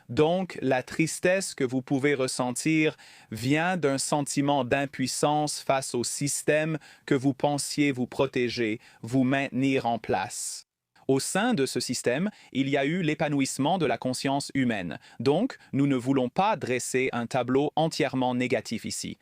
Donc, la tristesse que vous pouvez ressentir vient d'un sentiment d'impuissance face au système que vous pensiez vous protéger, vous maintenir en place. Au sein de ce système, il y a eu l'épanouissement de la conscience humaine. Donc, nous ne voulons pas dresser un tableau entièrement négatif ici.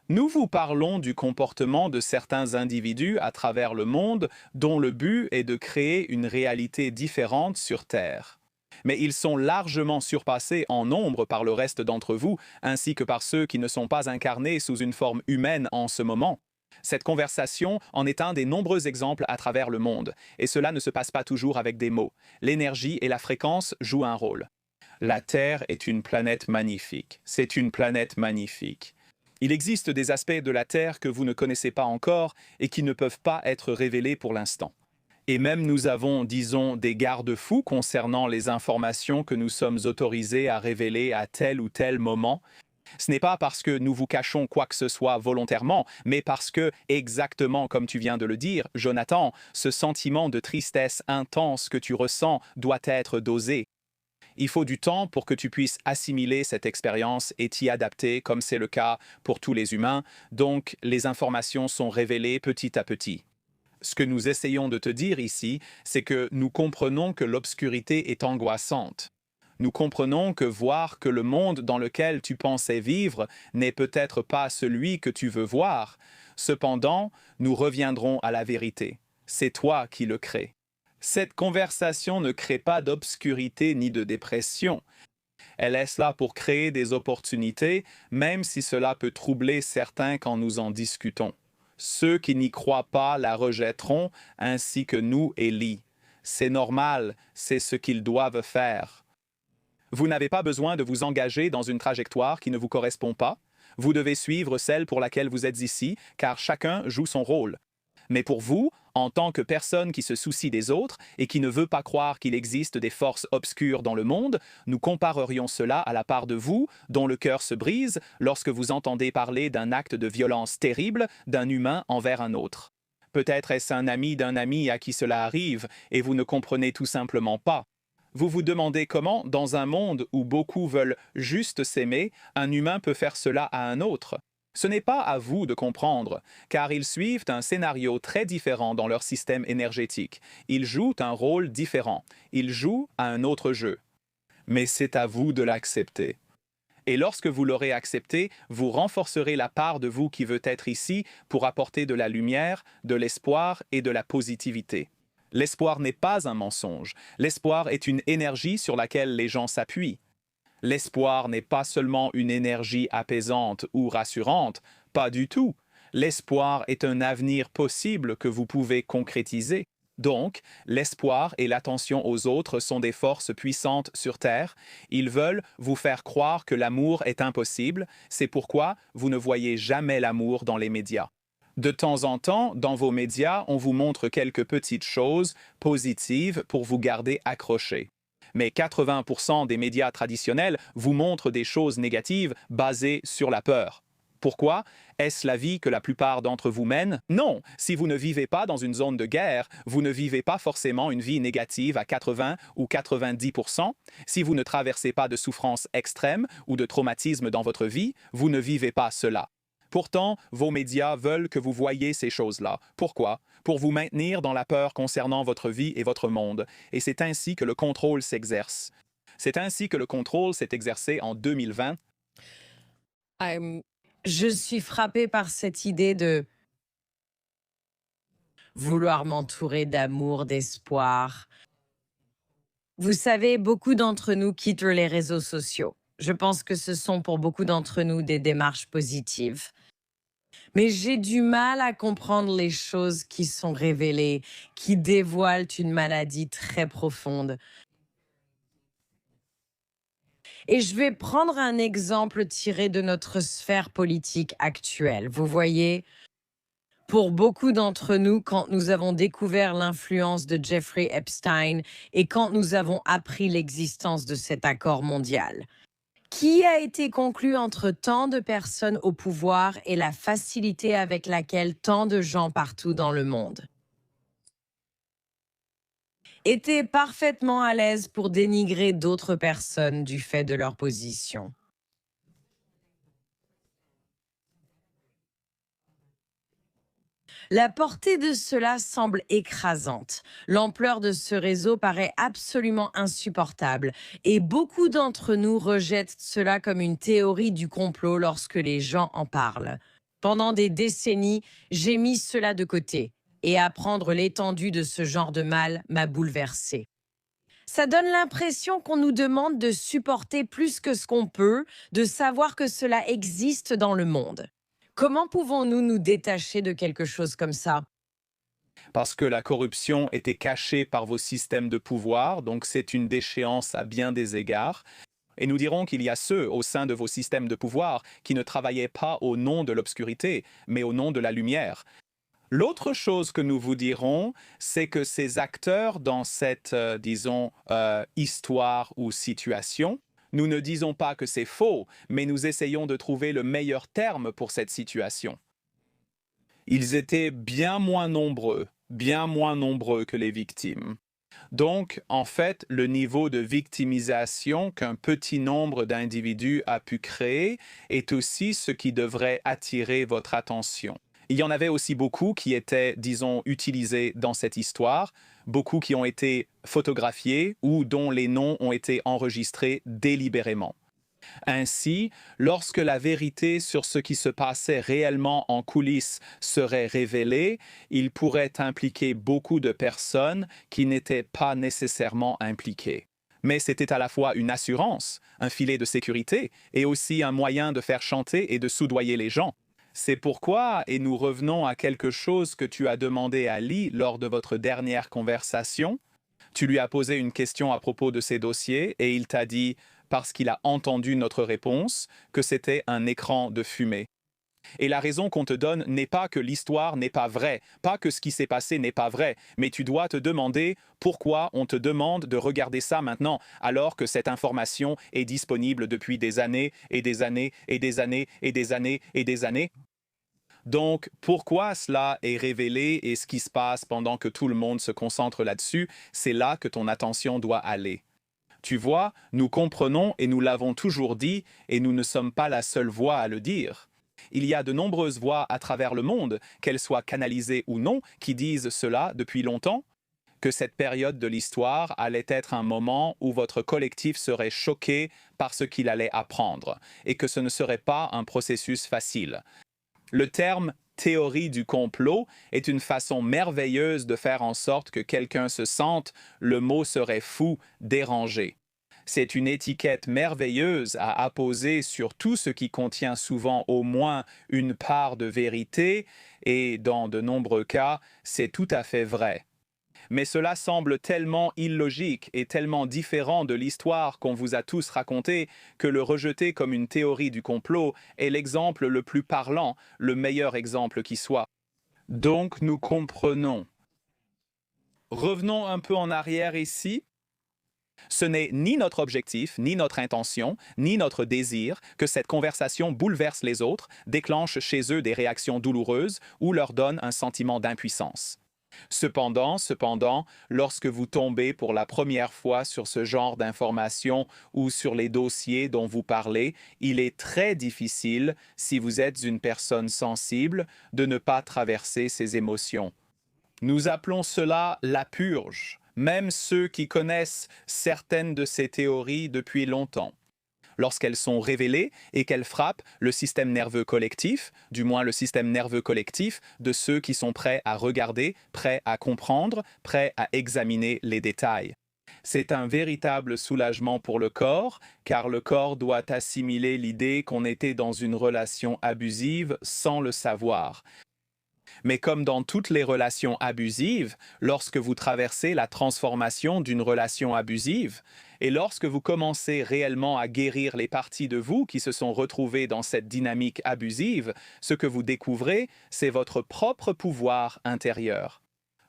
Nous vous parlons du comportement de certains individus à travers le monde dont le but est de créer une réalité différente sur Terre. Mais ils sont largement surpassés en nombre par le reste d'entre vous, ainsi que par ceux qui ne sont pas incarnés sous une forme humaine en ce moment. Cette conversation en est un des nombreux exemples à travers le monde, et cela ne se passe pas toujours avec des mots. L'énergie et la fréquence jouent un rôle. La Terre est une planète magnifique. C'est une planète magnifique. Il existe des aspects de la Terre que vous ne connaissez pas encore et qui ne peuvent pas être révélés pour l'instant. Et même nous avons, disons, des garde-fous concernant les informations que nous sommes autorisés à révéler à tel ou tel moment. Ce n'est pas parce que nous vous cachons quoi que ce soit volontairement, mais parce que, exactement comme tu viens de le dire, Jonathan, ce sentiment de tristesse intense que tu ressens doit être dosé. Il faut du temps pour que tu puisses assimiler cette expérience et t'y adapter, comme c'est le cas pour tous les humains, donc les informations sont révélées petit à petit. Ce que nous essayons de te dire ici, c'est que nous comprenons que l'obscurité est angoissante. Nous comprenons que voir que le monde dans lequel tu pensais vivre n'est peut-être pas celui que tu veux voir. Cependant, nous reviendrons à la vérité. C'est toi qui le crées. Cette conversation ne crée pas d'obscurité ni de dépression. Elle est là pour créer des opportunités, même si cela peut troubler certains quand nous en discutons. Ceux qui n'y croient pas la rejetteront, ainsi que nous et Lee. C'est normal, c'est ce qu'ils doivent faire. Vous n'avez pas besoin de vous engager dans une trajectoire qui ne vous correspond pas. Vous devez suivre celle pour laquelle vous êtes ici, car chacun joue son rôle. Mais pour vous, En tant que personne qui se soucie des autres et qui ne veut pas croire qu'il existe des forces obscures dans le monde, nous comparerions cela à la part de vous, dont le cœur se brise lorsque vous entendez parler d'un acte de violence terrible d'un humain envers un autre. Peut-être est-ce un ami d'un ami à qui cela arrive et vous ne comprenez tout simplement pas. Vous vous demandez comment, dans un monde où beaucoup veulent juste s'aimer, un humain peut faire cela à un autre. Ce n'est pas à vous de comprendre, car ils suivent un scénario très différent dans leur système énergétique. Ils jouent un rôle différent. Ils jouent à un autre jeu. Mais c'est à vous de l'accepter. Et lorsque vous l'aurez accepté, vous renforcerez la part de vous qui veut être ici pour apporter de la lumière, de l'espoir et de la positivité. L'espoir n'est pas un mensonge. L'espoir est une énergie sur laquelle les gens s'appuient. L'espoir n'est pas seulement une énergie apaisante ou rassurante, pas du tout. L'espoir est un avenir possible que vous pouvez concrétiser. Donc, l'espoir et l'attention aux autres sont des forces puissantes sur Terre. Ils veulent vous faire croire que l'amour est impossible. C'est pourquoi vous ne voyez jamais l'amour dans les médias. De temps en temps, dans vos médias, on vous montre quelques petites choses positives pour vous garder accrochés. Mais 80% des médias traditionnels vous montrent des choses négatives basées sur la peur. Pourquoi? Est-ce la vie que la plupart d'entre vous mènent? Non, si vous ne vivez pas dans une zone de guerre, vous ne vivez pas forcément une vie négative à 80 ou 90%. Si vous ne traversez pas de souffrances extrêmes ou de traumatisme dans votre vie, vous ne vivez pas cela. Pourtant, vos médias veulent que vous voyiez ces choses-là. Pourquoi? Pour vous maintenir dans la peur concernant votre vie et votre monde. Et c'est ainsi que le contrôle s'exerce. C'est ainsi que le contrôle s'est exercé en 2020. Je suis frappée par cette idée de vouloir m'entourer d'amour, d'espoir. Vous savez, beaucoup d'entre nous quittent les réseaux sociaux. Je pense que ce sont pour beaucoup d'entre nous des démarches positives. Mais j'ai du mal à comprendre les choses qui sont révélées, qui dévoilent une maladie très profonde. Et je vais prendre un exemple tiré de notre sphère politique actuelle. Vous voyez, pour beaucoup d'entre nous, quand nous avons découvert l'influence de Jeffrey Epstein et quand nous avons appris l'existence de cet accord mondial, qui a été conclu entre tant de personnes au pouvoir et la facilité avec laquelle tant de gens partout dans le monde étaient parfaitement à l'aise pour dénigrer d'autres personnes du fait de leur position. La portée de cela semble écrasante. L'ampleur de ce réseau paraît absolument insupportable et beaucoup d'entre nous rejettent cela comme une théorie du complot lorsque les gens en parlent. Pendant des décennies, j'ai mis cela de côté et apprendre l'étendue de ce genre de mal m'a bouleversée. Ça donne l'impression qu'on nous demande de supporter plus que ce qu'on peut, de savoir que cela existe dans le monde. Comment pouvons-nous nous détacher de quelque chose comme ça? Parce que la corruption était cachée par vos systèmes de pouvoir, donc c'est une déchéance à bien des égards. Et nous dirons qu'il y a ceux au sein de vos systèmes de pouvoir qui ne travaillaient pas au nom de l'obscurité, mais au nom de la lumière. L'autre chose que nous vous dirons, c'est que ces acteurs dans cette, histoire ou situation, nous ne disons pas que c'est faux, mais nous essayons de trouver le meilleur terme pour cette situation. Ils étaient bien moins nombreux que les victimes. Donc, en fait, le niveau de victimisation qu'un petit nombre d'individus a pu créer est aussi ce qui devrait attirer votre attention. Il y en avait aussi beaucoup qui étaient, utilisés dans cette histoire, beaucoup qui ont été photographiés ou dont les noms ont été enregistrés délibérément. Ainsi, lorsque la vérité sur ce qui se passait réellement en coulisses serait révélée, il pourrait impliquer beaucoup de personnes qui n'étaient pas nécessairement impliquées. Mais c'était à la fois une assurance, un filet de sécurité et aussi un moyen de faire chanter et de soudoyer les gens. C'est pourquoi, et nous revenons à quelque chose que tu as demandé à Lee lors de votre dernière conversation, tu lui as posé une question à propos de ces dossiers et il t'a dit, parce qu'il a entendu notre réponse, que c'était un écran de fumée. Et la raison qu'on te donne n'est pas que l'histoire n'est pas vraie, pas que ce qui s'est passé n'est pas vrai, mais tu dois te demander pourquoi on te demande de regarder ça maintenant, alors que cette information est disponible depuis des années et des années et des années et des années et des années. Donc, pourquoi cela est révélé et ce qui se passe pendant que tout le monde se concentre là-dessus, c'est là que ton attention doit aller. Tu vois, nous comprenons et nous l'avons toujours dit, et nous ne sommes pas la seule voix à le dire. Il y a de nombreuses voix à travers le monde, qu'elles soient canalisées ou non, qui disent cela depuis longtemps, que cette période de l'histoire allait être un moment où votre collectif serait choqué par ce qu'il allait apprendre, et que ce ne serait pas un processus facile. Le terme « théorie du complot » est une façon merveilleuse de faire en sorte que quelqu'un se sente, le mot serait fou, dérangé. C'est une étiquette merveilleuse à apposer sur tout ce qui contient souvent au moins une part de vérité, et dans de nombreux cas, c'est tout à fait vrai. Mais cela semble tellement illogique et tellement différent de l'histoire qu'on vous a tous racontée que le rejeter comme une théorie du complot est l'exemple le plus parlant, le meilleur exemple qui soit. Donc nous comprenons. Revenons un peu en arrière ici. Ce n'est ni notre objectif, ni notre intention, ni notre désir que cette conversation bouleverse les autres, déclenche chez eux des réactions douloureuses ou leur donne un sentiment d'impuissance. Cependant, lorsque vous tombez pour la première fois sur ce genre d'informations ou sur les dossiers dont vous parlez, il est très difficile, si vous êtes une personne sensible, de ne pas traverser ces émotions. Nous appelons cela la purge, même ceux qui connaissent certaines de ces théories depuis longtemps. Lorsqu'elles sont révélées et qu'elles frappent le système nerveux collectif, du moins le système nerveux collectif de ceux qui sont prêts à regarder, prêts à comprendre, prêts à examiner les détails. C'est un véritable soulagement pour le corps, car le corps doit assimiler l'idée qu'on était dans une relation abusive sans le savoir. Mais comme dans toutes les relations abusives, lorsque vous traversez la transformation d'une relation abusive, et lorsque vous commencez réellement à guérir les parties de vous qui se sont retrouvées dans cette dynamique abusive, ce que vous découvrez, c'est votre propre pouvoir intérieur.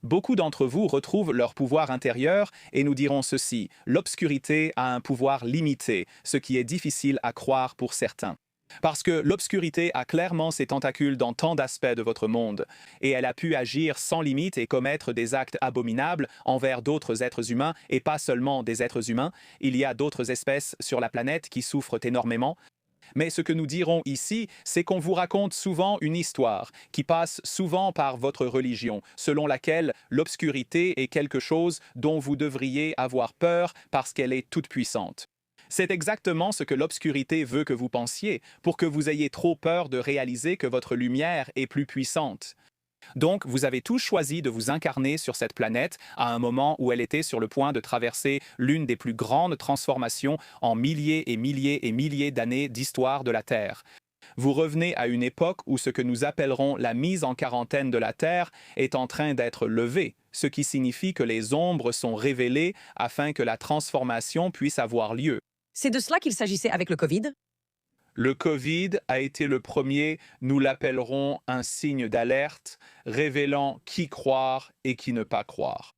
Beaucoup d'entre vous retrouvent leur pouvoir intérieur et nous diront ceci: l'obscurité a un pouvoir limité, ce qui est difficile à croire pour certains. Parce que l'obscurité a clairement ses tentacules dans tant d'aspects de votre monde, et elle a pu agir sans limite et commettre des actes abominables envers d'autres êtres humains, et pas seulement des êtres humains. Il y a d'autres espèces sur la planète qui souffrent énormément. Mais ce que nous dirons ici, c'est qu'on vous raconte souvent une histoire, qui passe souvent par votre religion, selon laquelle l'obscurité est quelque chose dont vous devriez avoir peur parce qu'elle est toute puissante. C'est exactement ce que l'obscurité veut que vous pensiez, pour que vous ayez trop peur de réaliser que votre lumière est plus puissante. Donc, vous avez tous choisi de vous incarner sur cette planète à un moment où elle était sur le point de traverser l'une des plus grandes transformations en milliers et milliers et milliers d'années d'histoire de la Terre. Vous revenez à une époque où ce que nous appellerons la mise en quarantaine de la Terre est en train d'être levée, ce qui signifie que les ombres sont révélées afin que la transformation puisse avoir lieu. C'est de cela qu'il s'agissait avec le Covid? Le Covid a été le premier, nous l'appellerons un signe d'alerte, révélant qui croire et qui ne pas croire.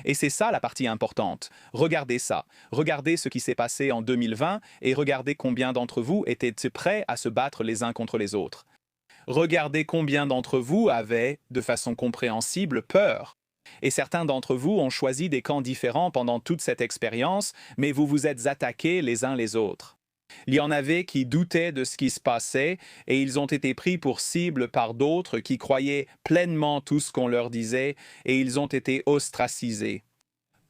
Et c'est ça la partie importante. Regardez ça. Regardez ce qui s'est passé en 2020 et regardez combien d'entre vous étaient prêts à se battre les uns contre les autres. Regardez combien d'entre vous avaient, de façon compréhensible, peur. Et certains d'entre vous ont choisi des camps différents pendant toute cette expérience, mais vous vous êtes attaqués les uns les autres. Il y en avait qui doutaient de ce qui se passait et ils ont été pris pour cible par d'autres qui croyaient pleinement tout ce qu'on leur disait et ils ont été ostracisés.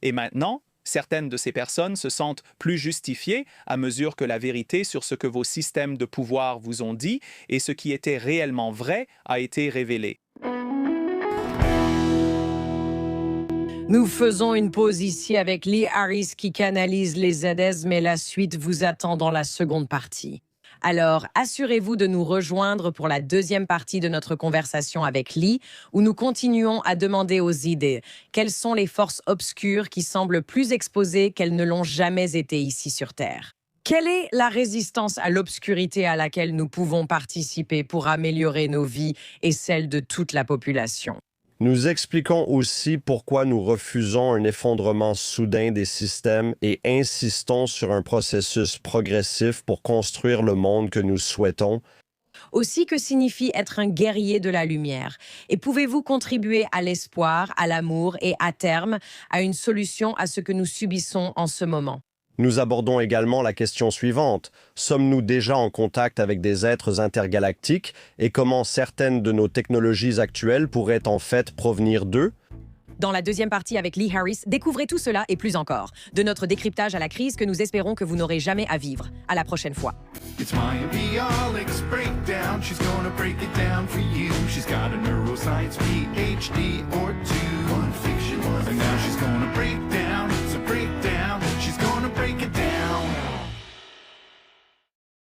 Et maintenant, certaines de ces personnes se sentent plus justifiées à mesure que la vérité sur ce que vos systèmes de pouvoir vous ont dit et ce qui était réellement vrai a été révélé. Nous faisons une pause ici avec Lee Harris qui canalise les ZS, mais la suite vous attend dans la seconde partie. Alors, assurez-vous de nous rejoindre pour la deuxième partie de notre conversation avec Lee, où nous continuons à demander aux idées quelles sont les forces obscures qui semblent plus exposées qu'elles ne l'ont jamais été ici sur Terre. Quelle est la résistance à l'obscurité à laquelle nous pouvons participer pour améliorer nos vies et celles de toute la population? Nous expliquons aussi pourquoi nous refusons un effondrement soudain des systèmes et insistons sur un processus progressif pour construire le monde que nous souhaitons. Aussi, que signifie être un guerrier de la lumière? Et pouvez-vous contribuer à l'espoir, à l'amour et à terme à une solution à ce que nous subissons en ce moment? Nous abordons également la question suivante. Sommes-nous déjà en contact avec des êtres intergalactiques et comment certaines de nos technologies actuelles pourraient en fait provenir d'eux? Dans la deuxième partie avec Lee Harris, découvrez tout cela et plus encore. De notre décryptage à la crise que nous espérons que vous n'aurez jamais à vivre. À la prochaine fois. It's Maya Bialik's breakdown. She's gonna break it down for you. She's got a neuroscience PhD